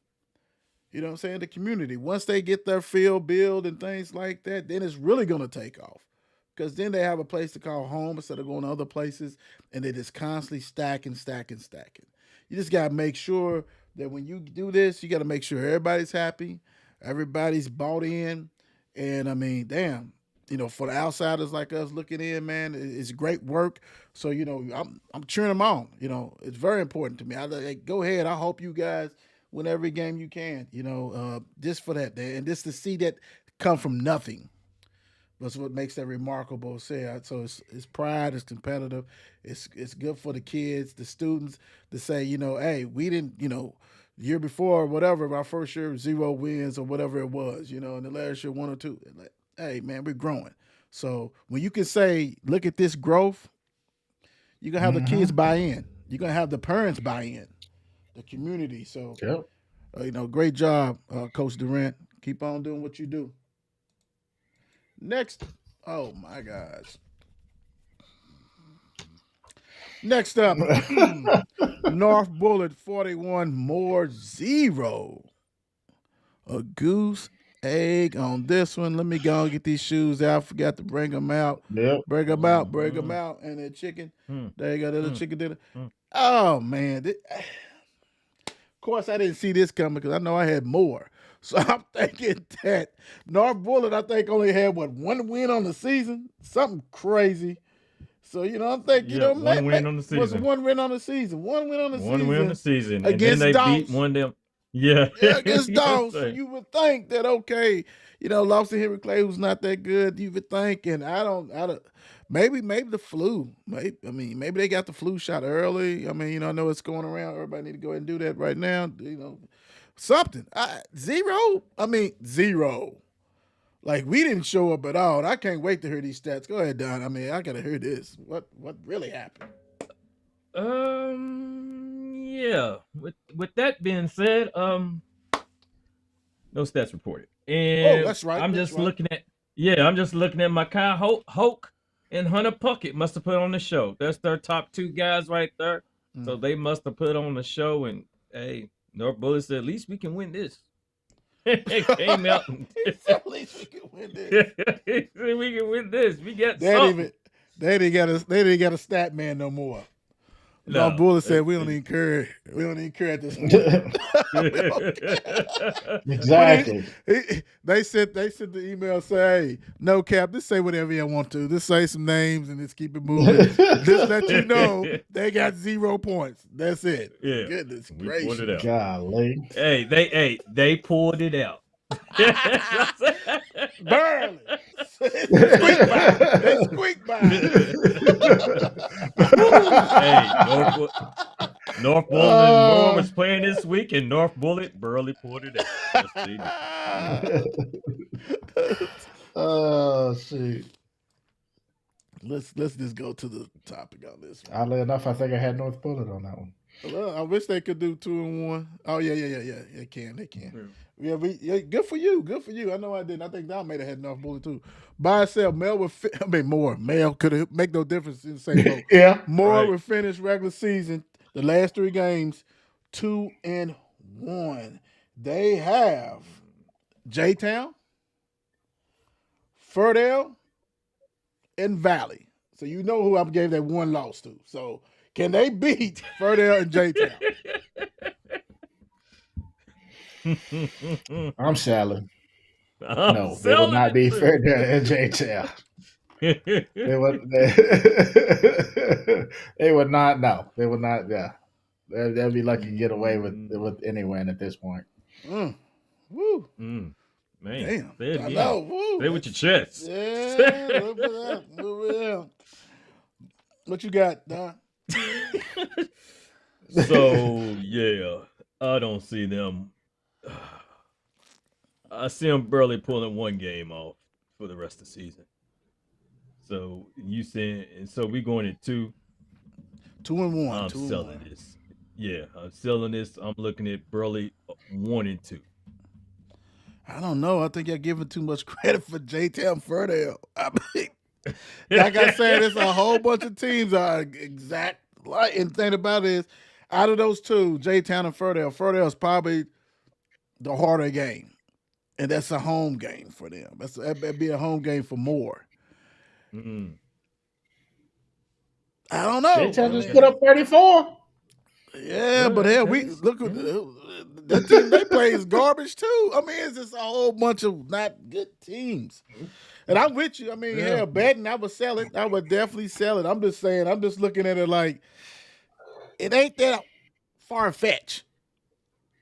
You know what I'm saying? The community. Once they get their field build and things like that, then it's really gonna take off. Because then they have a place to call home instead of going to other places, and they just constantly stacking, stacking, stacking. You just gotta make sure that when you do this, you gotta make sure everybody's happy, everybody's bought in, and I mean, damn, for the outsiders like us looking in, man, it's great work. So I'm cheering them on. It's very important to me. Like, go ahead. I hope you guys win every game you can. Just for that, and just to see that come from nothing. That's what makes that remarkable. So it's pride, it's competitive, it's good for the kids, the students to say, hey, we didn't, the year before, whatever, our first year 0 wins or whatever it was, and the last year 1 or 2. Like, hey, man, we're growing. So when you can say, look at this growth, you're gonna have the kids Mm-hmm. buy in. You're gonna have the parents buy in, the community. So Yep. great job, Coach Durant. Keep on doing what you do. Next, oh my gosh. Next up, North Bullitt 41 more 0. A goose egg on this one. Let me go and get these shoes out. Forgot to bring them out. Yep. Bring them Mm-hmm. out. And the chicken. Mm, There you go. There's a mm, chicken dinner. mm. Oh, man. course, I didn't see this coming because I know I had more. So I'm thinking that North Bullitt, I think, only had one win on the season, something crazy. So I'm thinking, one win on the was season. one win on the season, one win on the season, One win on the season, and then against they Dogs. beat one of them. Yeah, Against Dogs. So you would think that lost to Henry Clay, who's not that good. You would think, and I don't. Maybe the flu. Maybe they got the flu shot early. I know it's going around. Everybody need to go ahead and do that right now. Something. Zero. Like, we didn't show up at all. I can't wait to hear these stats. Go ahead, Don. I gotta hear this. What really happened? Yeah. With that being said, no stats reported. And that's right. I'm just looking at my Kyle Hoke and Hunter Puckett must have put on the show. That's their top two guys right there. So they must have put on the show, and hey, North Bullitt said, at least we can win this. It came out. At least we can win this. We can win this. We got they something. They didn't got a stat man no more. No, Bullitt said we don't even care at this point. Exactly. They sent the email say, hey, no cap, just say whatever you want to. Just say some names and just keep it moving. Just let you know they got 0 points. That's it. Yeah. Goodness We gracious. pulled it out. Golly. Hey, they pulled it out. Barely. They squeaked by. Hey, North Bullitt and Moore was playing this week, and North Bullitt barely pulled it out. Yes, Oh, shoot. Let's just go to the topic on this one. Oddly enough, I think I had North Bullitt on that one. Well, I wish they could do 2-1. Oh yeah. They can. Yeah, good for you. I know I didn't. I think Don may have had North Bullitt too. By itself, Mel could make no difference in the same boat. Yeah. Moore would finish regular season, the last 3 games, 2-1. They have J-Town, Ferdale, and Valley. So you know who I gave that one loss to. So can they beat Ferdale and J-Town? I'm selling. No, they will not be Ferdale and J-Town. They would not. No, they would not. Yeah, they'll be lucky to get away with any win at this point. Woo. Man, damn. Say it I again. know. Woo. Say it with your chest. Yeah. What you got, Don? So yeah, I don't see them. I see them barely pulling 1 game off for the rest of the season. So you saying, and so we going at 2. 2-1. I'm selling this. Yeah, I'm selling this. I'm looking at Burley 1-2. I don't know. I think you're giving too much credit for J-Town Ferdale. Like I said, it's a whole bunch of teams are exact. And the thing about it is, out of those 2, J-Town and Ferdale is probably the harder game. And that's a home game for them. That'd be a home game for Moore. Mm-hmm. I don't know. J-Town just put up 34. Yeah, but hell, we look at the team they play is garbage too. It's just a whole bunch of not good teams. And I'm with you. Hell, betting, I would sell it. I would definitely sell it. I'm just saying, I'm just looking at it like it ain't that far-fetched.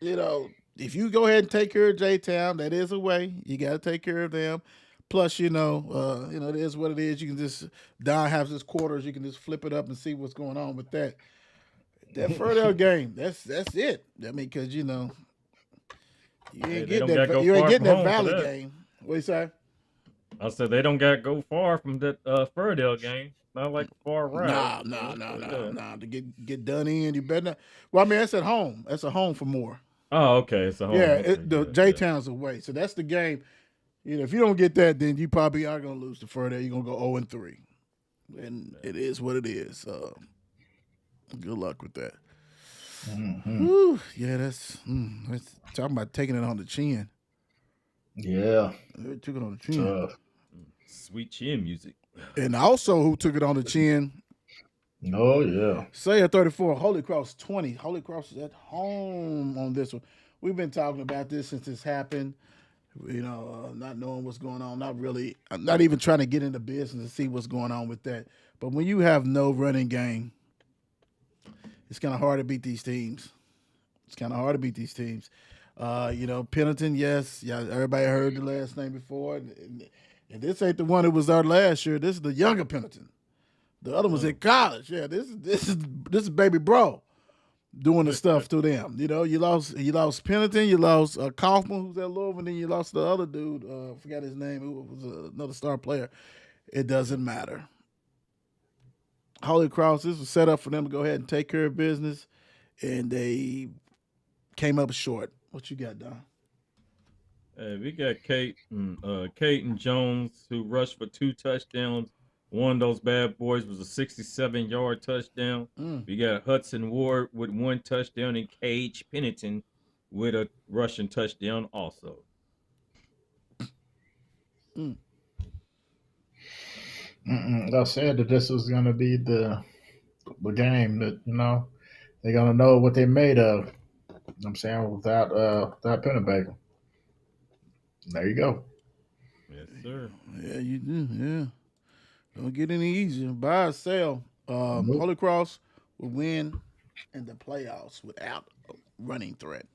If you go ahead and take care of J-Town, that is a way. You got to take care of them. Plus, it is what it is. You can just, Don has his quarters. You can just flip it up and see what's going on with that. That Ferdale game, that's it. Because, you ain't getting that Valley game. What you say? I said they don't got to go far from that Ferdale game. Not like a far ride. No. To get done in, you better not. Well, that's at home. That's a home for Moore. Oh, okay. It's a home. Yeah, the J-Town's away. So that's the game. If you don't get that, then you probably are going to lose to Ferdale. You're going to go 0-3. And it is what it is. Good luck with that. Mm-hmm. Whew, yeah, that's talking about taking it on the chin. Yeah. They took it on the chin. Sweet chin music. And also who took it on the chin, Oh yeah. Sayre 34, Holy Cross 20. Holy Cross is at home on this one. We've been talking about this since this happened. Not knowing what's going on, not really, not even trying to get into business to see what's going on with that. But when you have no running game, it's kind of hard to beat these teams. It's kind of hard to beat these teams. Pennington, yes, yeah, everybody heard the last name before, and this ain't the one that was our last year. This is the younger Pennington. The other one's in college. Yeah, this is baby bro doing the stuff to them. You lost Pennington, you lost Kaufman, who's at Louisville, and then you lost the other dude. Forgot his name. Who was another star player. It doesn't matter. Holy Cross, this was set up for them to go ahead and take care of business, and they came up short. What you got, Don? We got Caton Jones, who rushed for 2 touchdowns. One of those bad boys was a 67-yard touchdown. We got Hudson Ward with 1 touchdown, and Cage Pennington with a rushing touchdown also. I said that this was going to be the game that they're going to know what they made of. I'm saying without Pennebaker. There you go. Yes, sir. Yeah, you do. Yeah. Don't get any easier. Buy or sell. Nope. Holy Cross will win in the playoffs without a running threat.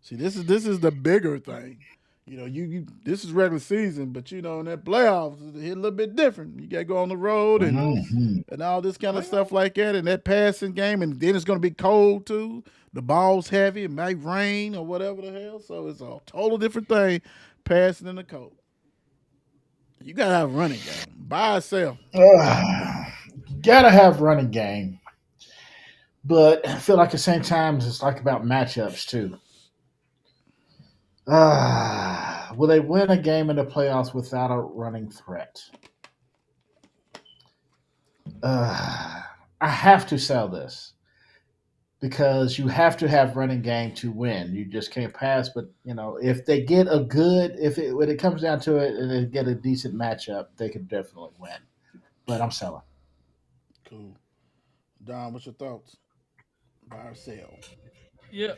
See, this is the bigger thing. You this is regular season, but in that playoffs it's a little bit different. You got to go on the road and all this kind of stuff like that, and that passing game, and then it's going to be cold too. The ball's heavy, it might rain or whatever the hell. So it's a total different thing, passing in the cold. You gotta have a running game. Buy or sell. Gotta have running game, but I feel like at the same time it's like about matchups too. Will they win a game in the playoffs without a running threat? I have to sell this because you have to have running game to win. You just can't pass. But if they get when it comes down to it, and they get a decent matchup, they could definitely win. But I'm selling. Cool. Don, what's your thoughts? Buy or sell? Yeah,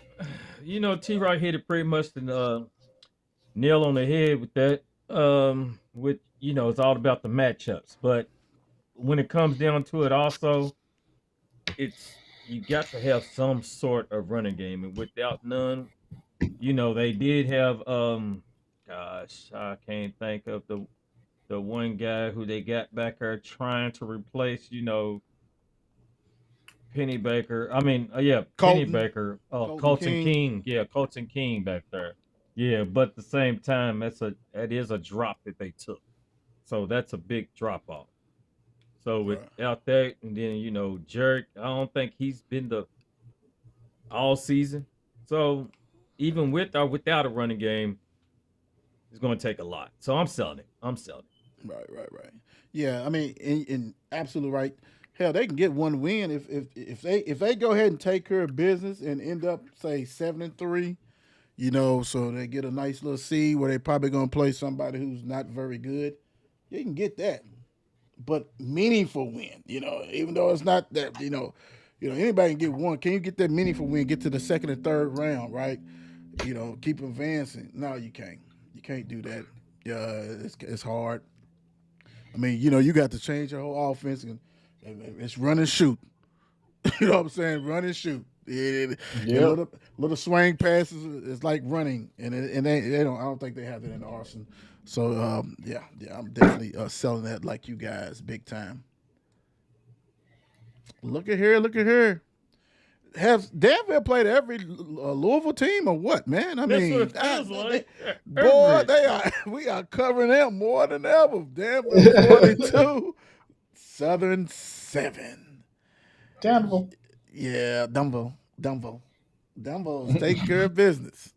T. Rock hit it pretty much the nail on the head with that. It's all about the matchups. But when it comes down to it, also, you got to have some sort of running game, and without none, they did have gosh, I can't think of the one guy who they got back there trying to replace, Penny Baker. I mean, Penny Colton. Baker. Colton Colton King. King. Yeah, Colton King back there. Yeah, but at the same time, that is a drop that they took. So that's a big drop off. So without that, and then Jerk, I don't think he's been the all season. So even with or without a running game, it's going to take a lot. So I'm selling it. Right. Yeah, I mean, in absolutely right. Hell, they can get one win if they go ahead and take care of business and end up say 7-3. So they get a nice little seed where they probably gonna play somebody who's not very good. You can get that, but meaningful win. Even though it's not that. Anybody can get one. Can you get that meaningful win? Get to the second and third round, right? Keep advancing. No, you can't. You can't do that. It's hard. I mean, you got to change your whole offense, and it's run and shoot. You know what I'm saying? Run and shoot. Little swing passes is like running, and they don't. I don't think they have that in the arsenal. So I'm definitely selling that like you guys, big time. Look at here. Has Danville played every Louisville team or what, man? I That's mean, what it feels like. boy, we are covering them more than ever. Danville 42, Southern 7. Danville. Yeah, Dumbo's taking care of business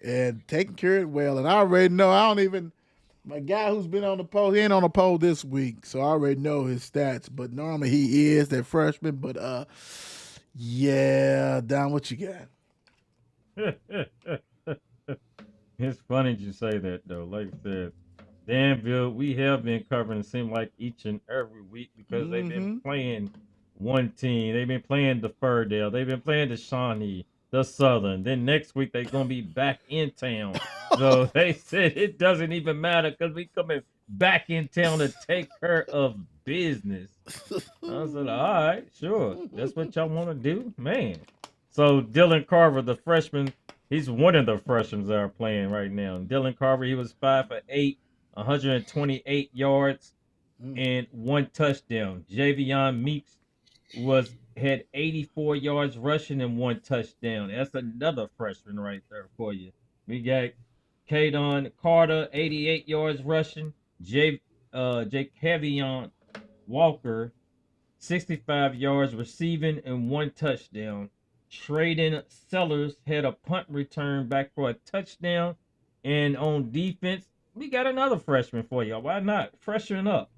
and taking care of it well. And I already know. My guy who's been on the poll, he ain't on the poll this week, so I already know his stats. But normally he is that freshman. But yeah, Don, what you got? It's funny you say that though. Like I said, Danville, we have been covering it seem like each and every week because they've been playing one team. They've been playing the Furdale. They've been playing the Shawnee, the Southern. Then next week they're gonna be back in town. So they said it doesn't even matter because we coming back in town to take care of business. I said, all right, sure. That's what y'all want to do, man. So Dylan Carver, the freshman, he's one of the freshmen that are playing right now. Dylan Carver, he was 5 for 8, 128 yards and 1 touchdown. Javion Meeks had 84 yards rushing and 1 touchdown. That's another freshman right there for you. We got Kadon Carter, 88 yards rushing. Jakevion Walker, 65 yards receiving and 1 touchdown. Traden Sellers had a punt return back for a touchdown. And on defense, we got another freshman for you. Why not? Freshen up.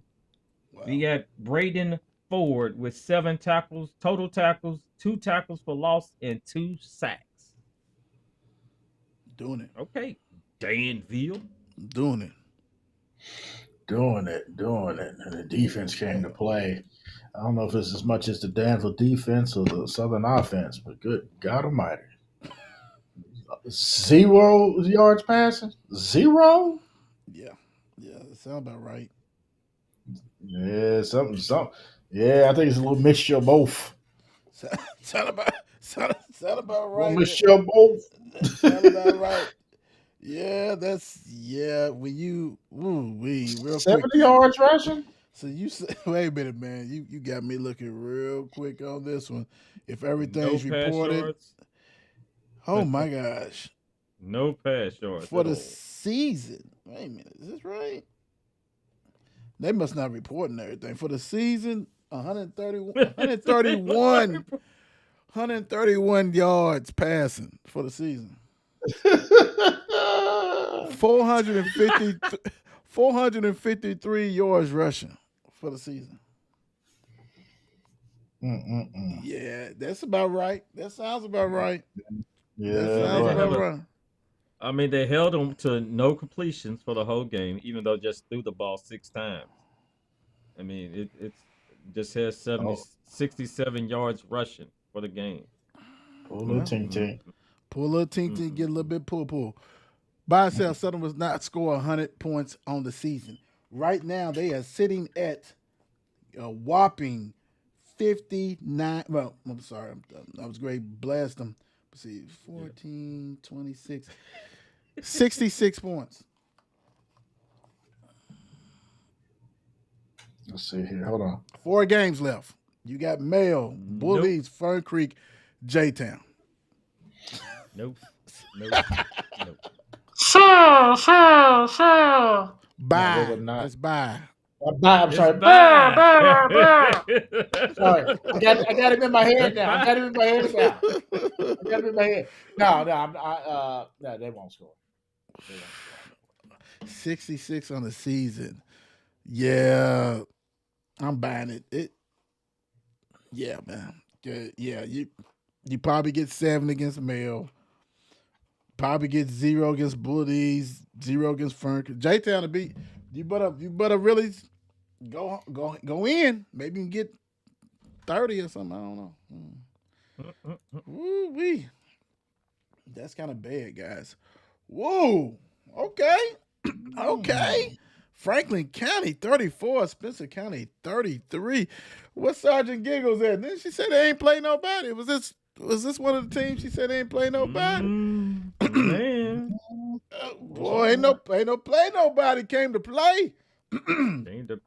Wow. We got Braden Ford with 7 tackles, total tackles, 2 tackles for loss, and 2 sacks. Doing it. Okay, Danville. Doing it. Doing it. And the defense came to play. I don't know if it's as much as the Danville defense or the Southern offense, but good God Almighty. 0 yards passing? 0? Yeah. That sounds about right. Yeah, something. Yeah, I think it's a little mixture of both. Sound about A right. little mixture of both. Sound about right. Yeah, when you real 70 quick. yards rushing? So you say, wait a minute, man. You got me looking real quick on this one. If everything's No pass reported, yards. oh my gosh, No pass yards for at the all. season. Wait a minute, is this right? They must not reporting everything for the season. 131 yards passing for the season. 453 yards rushing for the season. Yeah, that's about right. That sounds about right. Yeah, That sounds but- about right. I mean, they held them to no completions for the whole game, even though just threw the ball 6 times. I mean, it just has 67 yards rushing for the game. Pull the ting. Pull a little ting, get a little bit pull. By itself, Southern was not score 100 points on the season. Right now, they are sitting at a whopping 59. Well, I'm sorry. I was great. Blast them. Let's see, 14, 26, 66 points. Let's see here. Hold on. 4 games left. You got Mayo, Bullitt, Fern Creek, J-Town. Nope. Sure. Bye. No, they would not. That's bye. I'm sorry. Bye. Sorry. I got him in my head now. I got him in my head. No, they won't score. 66 on the season. Yeah, I'm buying it. Yeah, man. Yeah, you probably get 7 against Mayo. Probably get 0 against Bullitt, 0 against Fern. J-Town to beat. You better really go in. Maybe you can get 30 or something. I don't know. Woo-wee. That's kind of bad, guys. Whoa. Okay. Franklin County 34, Spencer County 33. What's Sergeant Giggles at? Then she said they ain't play nobody. Was this one of the teams she said they ain't play nobody? Man. Boy, ain't no play nobody. Came to play. Came to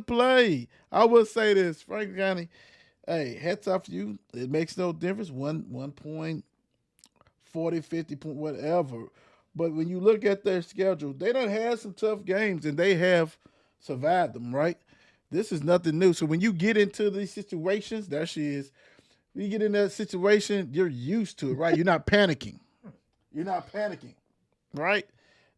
play. I will say this, Franklin County. Hey, hats off to you. It makes no difference. 1 point, 40, 50 point, whatever. But when you look at their schedule, they done had some tough games and they have survived them, right? This is nothing new. So when you get into these situations, there she is. When you get in that situation, you're used to it, right? You're not panicking. Right?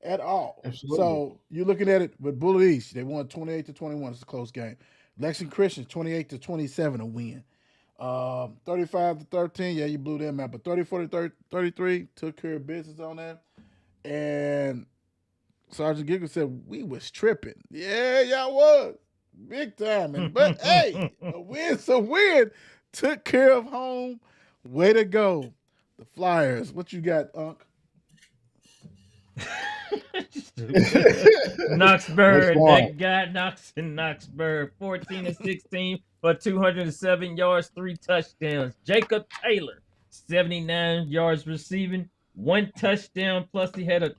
At all. Absolutely. So you're looking at it with Bullitt East. They won 28-21. It's a close game. Lex Christian 28-27, a win. 35-13. Yeah, you blew them out. But 34-33 took care of business on that. And Sergeant Giggles said, we was tripping. Yeah, y'all was. big time. But hey, a win's a win. Took care of home. Way to go, the Flyers. What you got, Unc? Knoxburg, that guy Knox in Knoxburg, 14-16 for 207 yards, 3 touchdowns. Jacob Taylor, 79 yards receiving, 1 touchdown, plus he had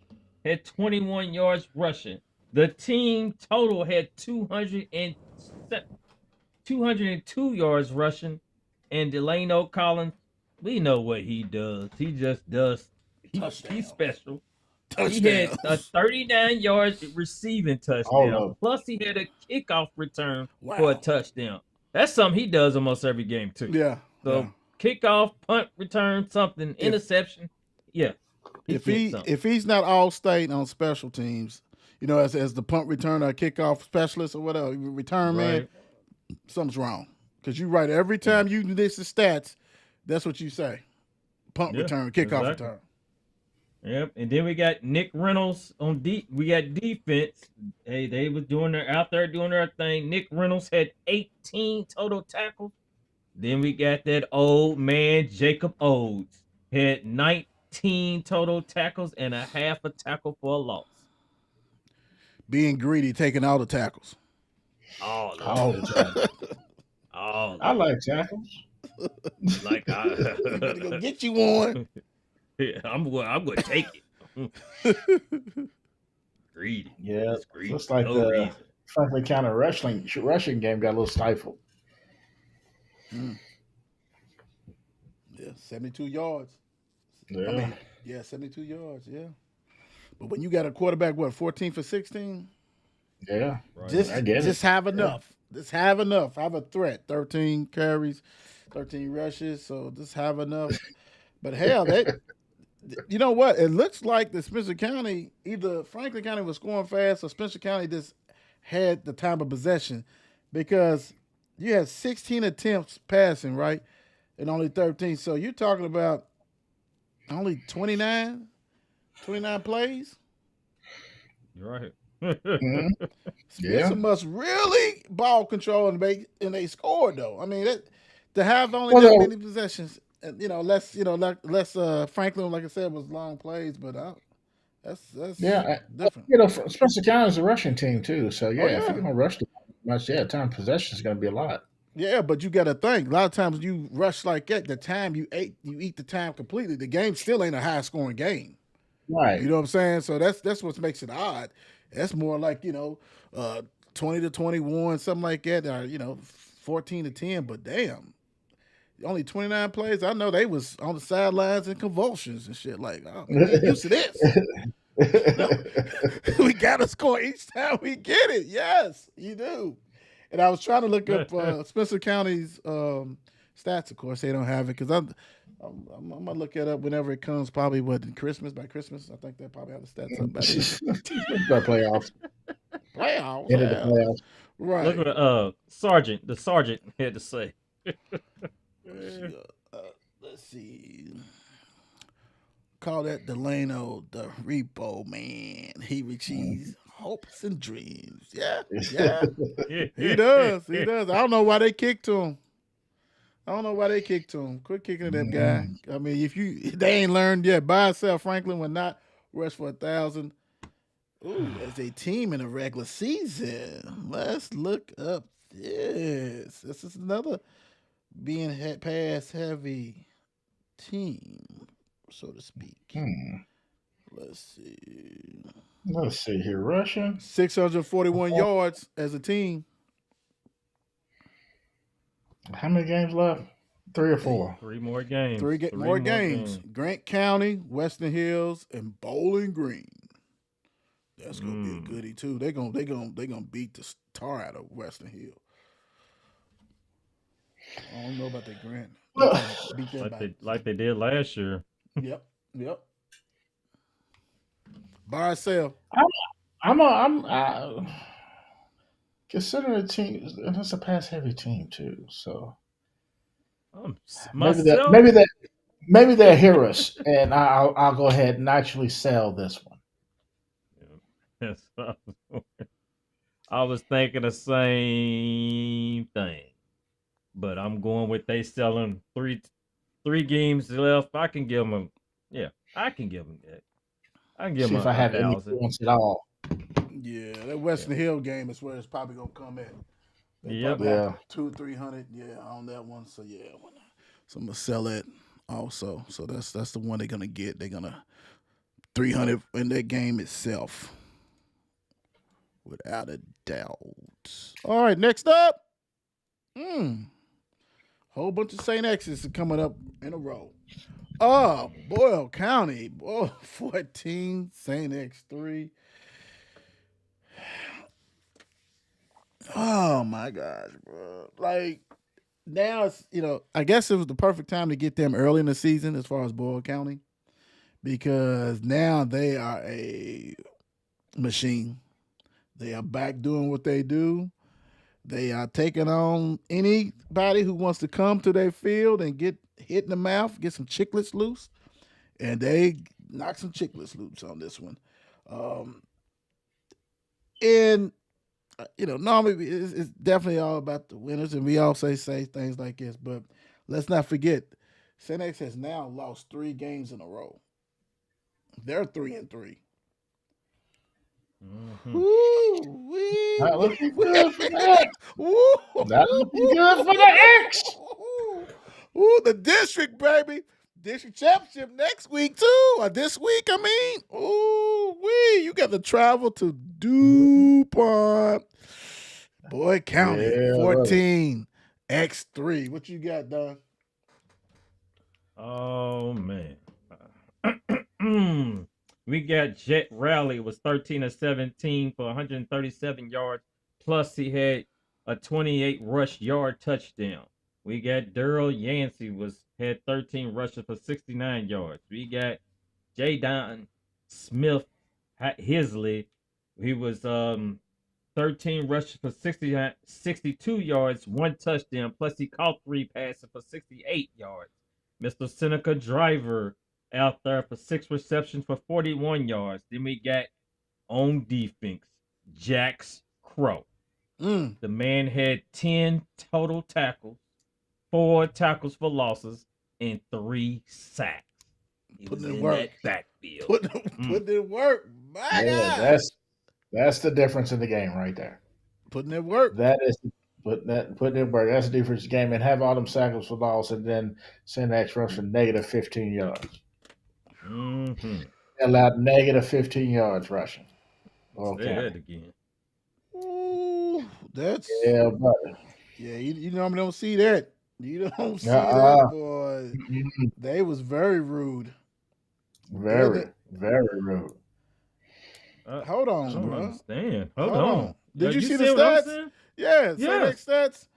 21 yards rushing. The team total had 202 yards rushing, and Delano Collins, we know what he does. He just does. He's special. He had a 39 yards receiving touchdown. Plus, he had a kickoff return for a touchdown. That's something he does almost every game, too. Yeah. So, kickoff, punt, return, something, interception. Yeah. If he's not all state on special teams, as the punt return or kickoff specialist or whatever, return man, something's wrong. Because you're right. Every time you list the stats, that's what you say. Punt return, kickoff return. Yep, and then we got Nick Reynolds on we got defense. Hey, they was out there doing their thing. Nick Reynolds had 18 total tackles. Then we got that old man Jacob Oates had 19 total tackles and a half a tackle for a loss. Being greedy, taking all the tackles. All the tackles. I like tackles. Like I'm gonna go get you one. Yeah, I'm going to take it. Greedy. Yeah, greedy. Looks like the Franklin County rushing game got a little stifled. Yeah, 72 yards. Yeah. 72 yards, yeah. But when you got a quarterback, 14 for 16? Yeah. Just have enough. Just have enough. Have a threat. 13 carries, 13 rushes, so just have enough. But hell, you know what? It looks like the Spencer County, either Franklin County was scoring fast or Spencer County just had the time of possession, because you had 16 attempts passing, right? And only 13. So you're talking about only 29 plays? You're right. Mm-hmm. Spencer must really ball control and they scored, though. I mean, to have only that many possessions. Less Franklin, like I said, was long plays, but that's different. Spencer County is a rushing team too, so if you're gonna rush the much, time possession is gonna be a lot. Yeah, but you got to think. A lot of times you rush like that, the time you eat the time completely. The game still ain't a high scoring game, right? You know what I'm saying? So that's what makes it odd. That's more like 20-21, something like that, or 14-10. But damn. Only 29 plays. I know they was on the sidelines in convulsions and shit. Like, we get used to this. We got to score each time we get it. Yes, you do. And I was trying to look up Spencer County's stats. Of course, they don't have it, because I'm gonna look it up whenever it comes. Probably in Christmas. By Christmas, I think they probably have the stats up by by playoffs. Playoffs. Into the playoffs. Right. Look what the sergeant had to say. Let's see. Call that Delano the repo man. He achieves hopes and dreams. Yeah. He does. I don't know why they kicked to him. Quit kicking to that guy. I mean, if they ain't learned yet. By itself, Franklin would not rush for 1,000. Ooh, as a team in the regular season. Let's look up this. This is another being pass heavy team, so to speak. Let's see here. Russian 641 yards as a team. How many games left? 3 or 4? 3 more games. Three more games. Grant County, Western Hills, and Bowling Green. That's gonna be a goodie too. They're gonna beat the tar out of Western Hills. I don't know about that Grant. Like they did last year. Yep. By itself. I'm considering the team. It's a pass heavy team too. So maybe they'll hear us, and I'll go ahead and actually sell this one. Yes. I was thinking the same thing, but I'm going with they selling three games left. I can give them, I can give them that. I can give See them if I a have any 1,000. points at all. Yeah, that Western Hill game is where it's probably gonna come at. They Yep. probably have Yeah. 200-300, on that one. So so I'm gonna sell it also. So that's the one they're gonna get. They're gonna 300 in that game itself, without a doubt. All right, next up, whole bunch of St. X's coming up in a row. Boyle County, 14, St. X 3. Oh my gosh, bro! Like now it's I guess it was the perfect time to get them early in the season as far as Boyle County, because now they are a machine. They are back doing what they do. They are taking on anybody who wants to come to their field and get hit in the mouth, get some chicklets loose, and they knock some chicklets loose on this one. Um, and normally it's definitely all about the winners, and we all say things like this, but let's not forget, St. X has now lost 3 games in a row. They're 3-3. Mhm. Woo-wee. Not looking good for that. Woo. Not looking good for the X. Ooh, the district, baby. District championship next week, too. Or this week, I mean. Ooh, wee. You got to travel to DuPont. Boyd County, Yeah, 14, X3. What you got, Don? Oh man. We got Jet Rally was 13 of 17 for 137 yards. Plus he had a 28 rush yard touchdown. We got Daryl Yancey had 13 rushes for 69 yards. We got Jadon Smith Hisley. He was 13 rushes for 62 yards, 1 touchdown. Plus he caught 3 passes for 68 yards. Mr. Seneca Driver out there for 6 receptions for 41 yards. Then we got on defense, Jax Crow. Mm. The man had 10 total tackles, 4 tackles for losses, and 3 sacks. He was Putting in in work. that backfield. Putting in work. My yeah. God. That's the difference in the game right there. Putting in work. That is putting in work. That's the difference in the game. And have all them tackles for loss, and then send X rush for negative 15 yards. Mm-hmm. Allowed negative 15 yards rushing. Say that again. Ooh, that's Yeah, buddy. yeah. You normally don't see that. You don't see Uh-uh. that, boy. They was very rude. Very, very rude. Hold I on, don't bro. understand. Hold Hold on. on. Did you see the see what I'm stats? saying? Yeah, say Yes. that stats.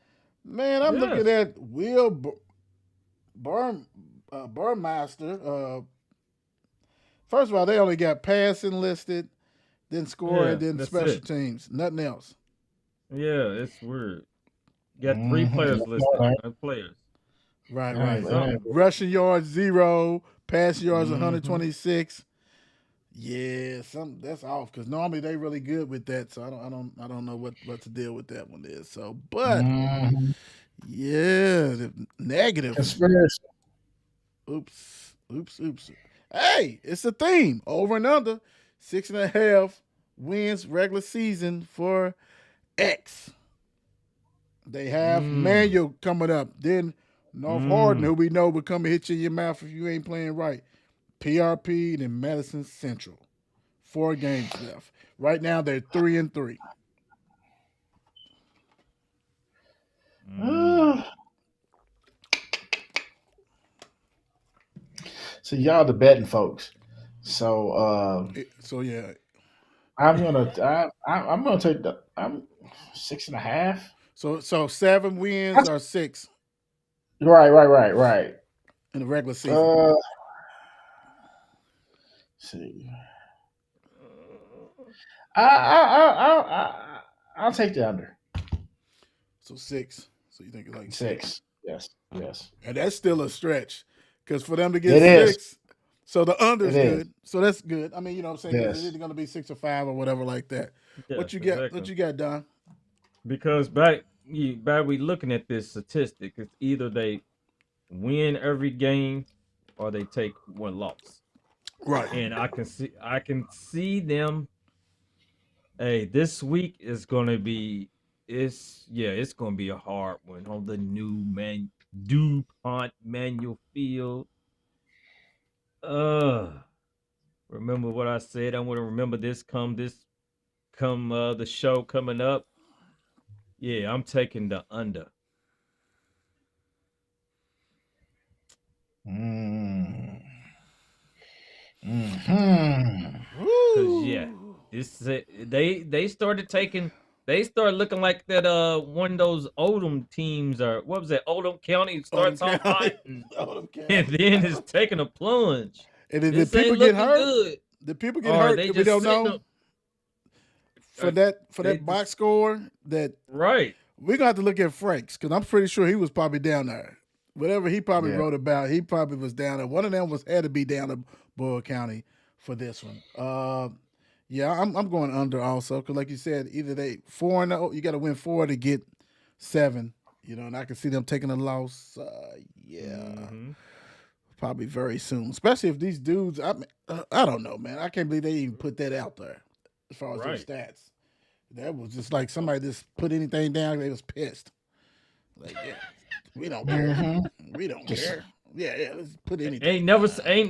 Man, I'm looking Yes. at Will Burmaster. First of all, they only got passing listed, then score, Yeah, and then that's special it. teams. Nothing else. Yeah, it's weird. Got 3 Mhm. players listed. Right. Players. Right, Right, right. right. Rushing yards 0, passing yards Mhm. 126. Yeah, that's off because normally they really good with that. So I don't know what the deal with that one is. So, but Mhm. yeah, the negative. Conspiracy. Oops. Hey, it's a theme. Over and under 6.5 wins regular season for X. They have Manual coming up. Then North Hardin, who we know will come and hit you in your mouth if you ain't playing right. PRP and Madison Central. 4 games left. Right now they're 3-3. So y'all the betting folks. So So yeah. I'm gonna take I'm 6.5. So 7 wins or 6 Right. in the regular season. See. I'll take the under. So 6. So you think it's like 6. Yes. And that's still a stretch. Because for them to get It is. 6, So the under is It is. good. So that's good. I mean, you know what I'm saying? 'Cause it's Yes. either going to be 6 or 5 or whatever like that. Yes, What you got? exactly. What you got, Don? Because back we looking at this statistic, it's either they win every game or they take one loss. Right. And I can see them. Hey, this week is gonna be it's gonna be a hard one on the new DuPont Manual Field. Remember what I said? I want to remember this come the show coming up. Yeah, I'm taking the under. Mm. Cause yeah, this they started looking like that one of those Oldham teams, or what was that, Oldham County starts Oldham off County. hot and Oldham County. then it's taking a plunge. And then This did people ain't get looking hurt? good. Did people get Or hurt? they That we just don't sitting know up- for they that box just- score. That Right. we're gonna have to look at Frank's because I'm pretty sure he was probably down there. Whatever he probably Yeah. wrote about, he probably was down there. One of them had to be down in Boyle County for this one. Yeah, I'm going under also because, like you said, either they 4-0, you got to win 4 to get 7. You know, and I can see them taking a loss. Yeah, Mhm. probably very soon. Especially if these dudes, I don't know, man. I can't believe they even put that out there as far as Right. their stats. That was just like somebody just put anything down. They was pissed. Like, yeah, we don't care. Mhm. We don't care. Yeah, let's put anything. Ain't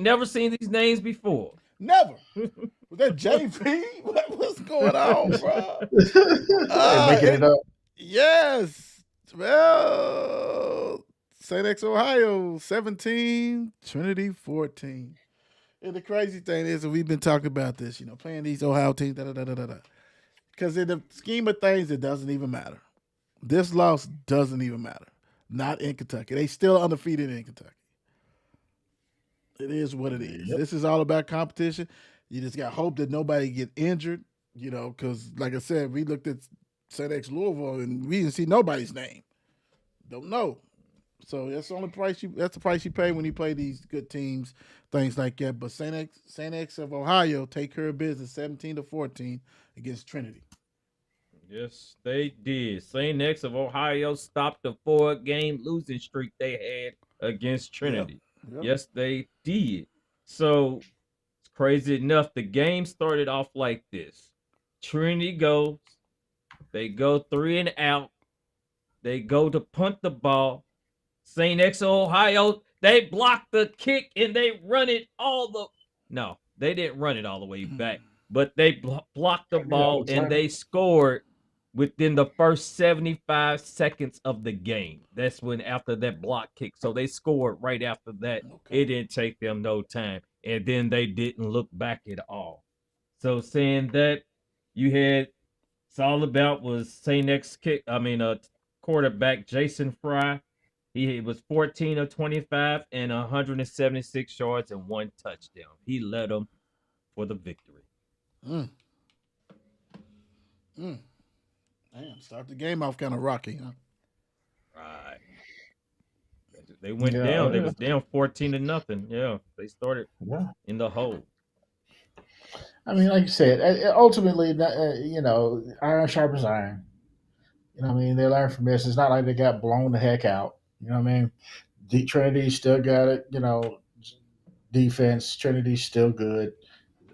never seen these names before. Never. Was that JP? What's going on, bro? They're making it up. Yes. Well, St. X, Ohio, 17, Trinity, 14. And the crazy thing is that we've been talking about this, you know, playing these Ohio teams, because in the scheme of things, it doesn't even matter. This loss doesn't even matter. Not in Kentucky. They still undefeated in Kentucky. It is what it is. Yep. This is all about competition. You just got hope that nobody get injured, you know, because like I said, we looked at St. X Louisville and we didn't see nobody's name. Don't know. So that's the only price that's the price you pay when you play these good teams, things like that. But St. X of Ohio take care of business 17-14 against Trinity. Yes, they did. St. X of Ohio stopped the 4-game losing streak they had against Trinity. Yep. Yes, they did. So, it's crazy enough, the game started off like this. Trinity goes, they go 3 and out. They go to punt the ball. St. X of Ohio, they block the kick and they run it No, they didn't run it all the way back, but they blocked the ball and they scored within the first 75 seconds of the game. That's when after that block kick. So they scored right after that. Okay. It didn't take them no time. And then they didn't look back at all. So saying that, you had, it's all about was St. X quarterback Jason Fry. He was 14 of 25 and 176 yards and 1 touchdown. He led them for the victory. Damn, start the game off kind of rocky, huh? Right. They went down. They was down 14-0. Yeah, they started in the hole. I mean, like you said, ultimately, you know, iron sharpens iron. You know what I mean? They learn from this. It's not like they got blown the heck out. You know what I mean? Trinity still got it, you know, defense. Trinity's still good.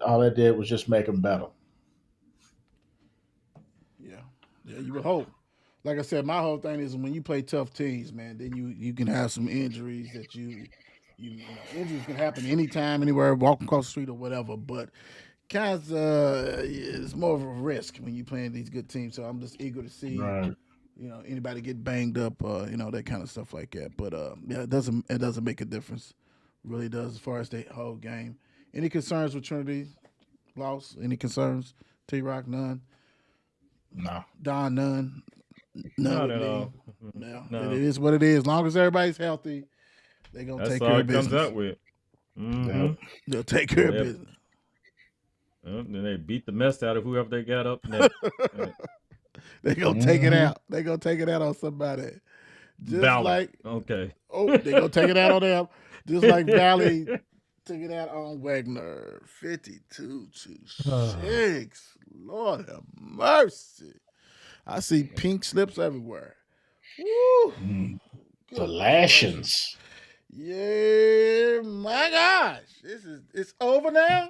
All it did was just make them better. Yeah, you would hope. Like I said, my whole thing is when you play tough teams, man, then you can have some injuries that you know, injuries can happen anytime, anywhere, walking across the street or whatever. But guys, it's more of a risk when you playing these good teams. So I'm just eager to see, you know, anybody get banged up, you know, that kind of stuff like that. But yeah, it doesn't make a difference. It really does as far as the whole game. Any concerns with Trinity loss? Any concerns? T-Rock, none. No. Don, none. Not at all. No. No. It is what it is. As long as everybody's healthy, they're going to take care of business. That's all it comes out with. Mm-hmm. They'll take care of business. Then they beat the mess out of whoever they got up next. They're going to take it out. They're going to take it out on somebody. Just Valley. like, okay. they're going to take it out on them. Just like Valley took it out on Waggener, 52-6. Lord have mercy. I see pink slips everywhere. Woo! The Goodness lashings. gracious. Yeah, my gosh. It's over now.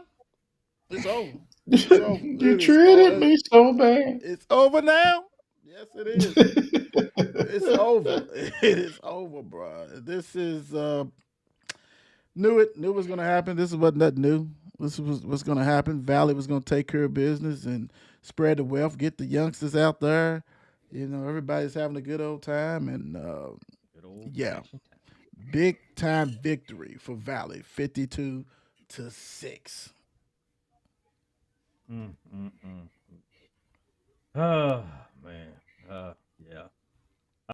It's over. It's over. You treated me so bad. It's over now. Yes, it is. It's over. It is over, bro. This is knew it was gonna happen. This wasn't nothing new. This was what's gonna happen. Valley was gonna take care of business and spread the wealth, get the youngsters out there. You know, everybody's having a good old time, and Good old yeah, fashioned time. big time victory for Valley, 52-6. Mm, mm, mm. Oh man. Yeah.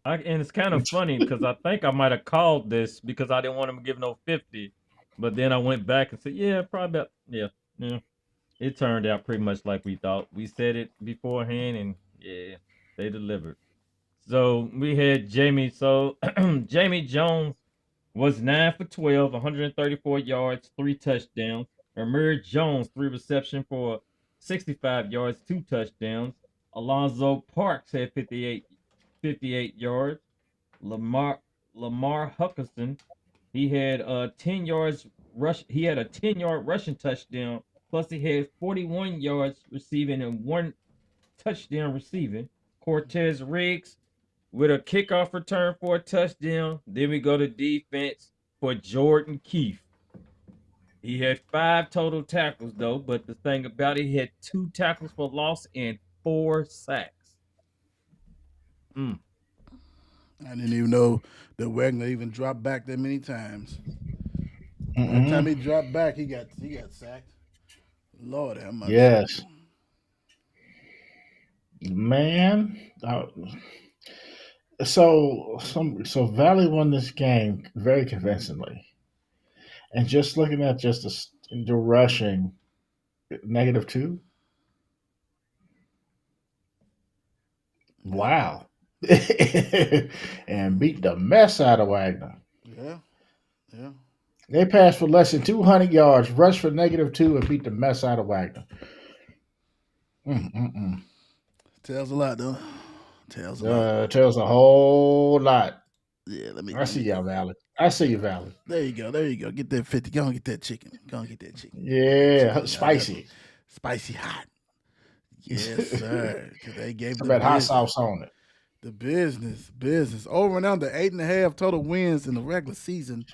And it's kind of funny because I think I might have called this because I didn't want him to give no 50, but then I went back and said, yeah, probably about yeah. It turned out pretty much like we thought. We said it beforehand, and yeah, they delivered. So we had Jamie. So Jamie Jones was 9 for 12, 134 yards, 3 touchdowns. Amir Jones, 3 reception for 65 yards, 2 touchdowns. Alonzo Parks had 58 yards. Lamar Huckerson, he had 10 yards rush. He had a 10-yard rushing touchdown. Plus, he had 41 yards receiving and 1 touchdown receiving. Cortez Riggs with a kickoff return for a touchdown. Then we go to defense for Jordan Keefe. He had 5 total tackles, though, but the thing about it, he had 2 tackles for loss and 4 sacks. I didn't even know that Wagner even dropped back that many times. By the time he dropped back, he got sacked. Lord have mercy. Yes. Man. So Valley won this game very convincingly. And just looking at just the rushing, -2. Wow. And beat the mess out of Wagner. Yeah. They passed for less than 200 yards, rushed for -2, and beat the mess out of Wagner. Tells a lot, though. Tells a lot. Tells a whole lot. Yeah, let me. I see y'all, Valley. I see you, Valley. There you go. Get that 50. Go and get that chicken. Yeah, spicy. Spicy hot. Yes, sir. Because they gave Some the of that hot business. sauce on it. The business. Over and under 8.5 total wins in the regular season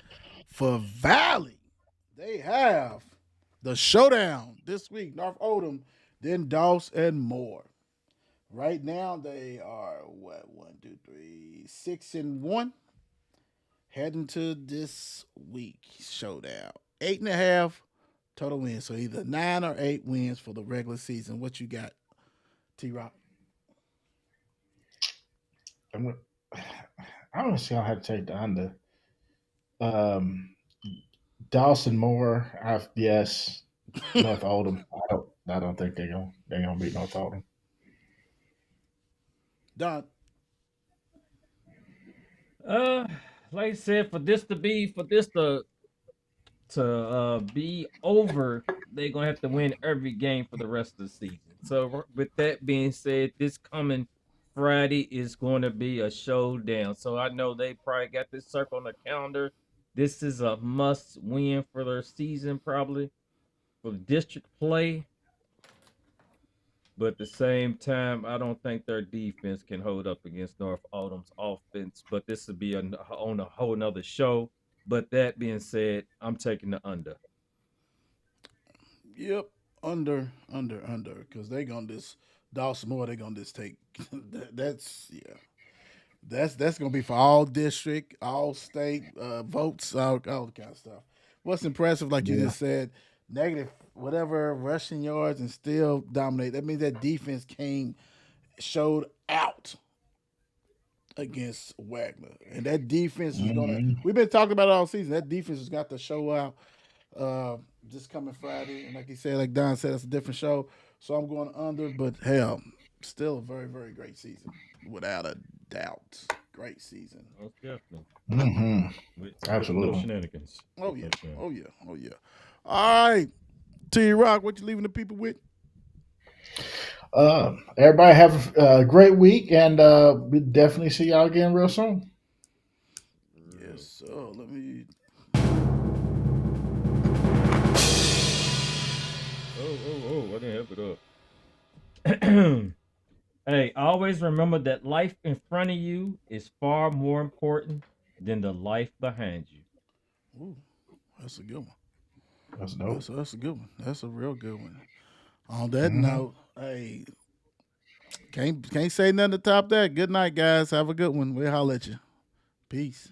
for Valley. They have the showdown this week. North Oldham, then Doss and Moore. Right now they are what 6-1. Heading to this week showdown. 8.5 total wins. So either 9 or 8 wins for the regular season. What you got, T-Rock? I'm gonna see how I have to take the under. Dawson Moore, yes. North Oldham. I don't think they're gonna beat North Oldham. Don. Like I said, for this to be over, they're gonna have to win every game for the rest of the season. So with that being said, this coming Friday is going to be a showdown. So I know they probably got this circle on the calendar. This is a must win for their season, probably for district play. But at the same time, I don't think their defense can hold up against North Oldham's offense. But this will be on a whole nother show. But that being said, I'm taking the under. Yep. Under. Because they gonna just Dawson Moore, they gonna just take that's gonna be for all district, all state votes, all kind of stuff. What's impressive, like you just said, negative whatever rushing yards and still dominate. That means that defense showed out against Wagner. And that defense is we've been talking about it all season. That defense has got to show out this coming Friday. And like you said, like Don said, it's a different show. So I'm going under, but hell, still a very, very great season, without a doubt. great season. Most definitely. Mm-hmm. With Absolutely. no shenanigans. Oh With yeah, no shenanigans. oh yeah, oh yeah. All right, T Rock, what you leaving the people with? Everybody have a great week, and we definitely see y'all again real soon. Yes, sir. Let me. I didn't have it up. Hey, always remember that life in front of you is far more important than the life behind you. Ooh, that's a good one. That's dope. That's a good one. That's a real good one. On that Mm-hmm. note, hey, can't say nothing to top that. Good night, guys. Have a good one. We'll holler at you. Peace.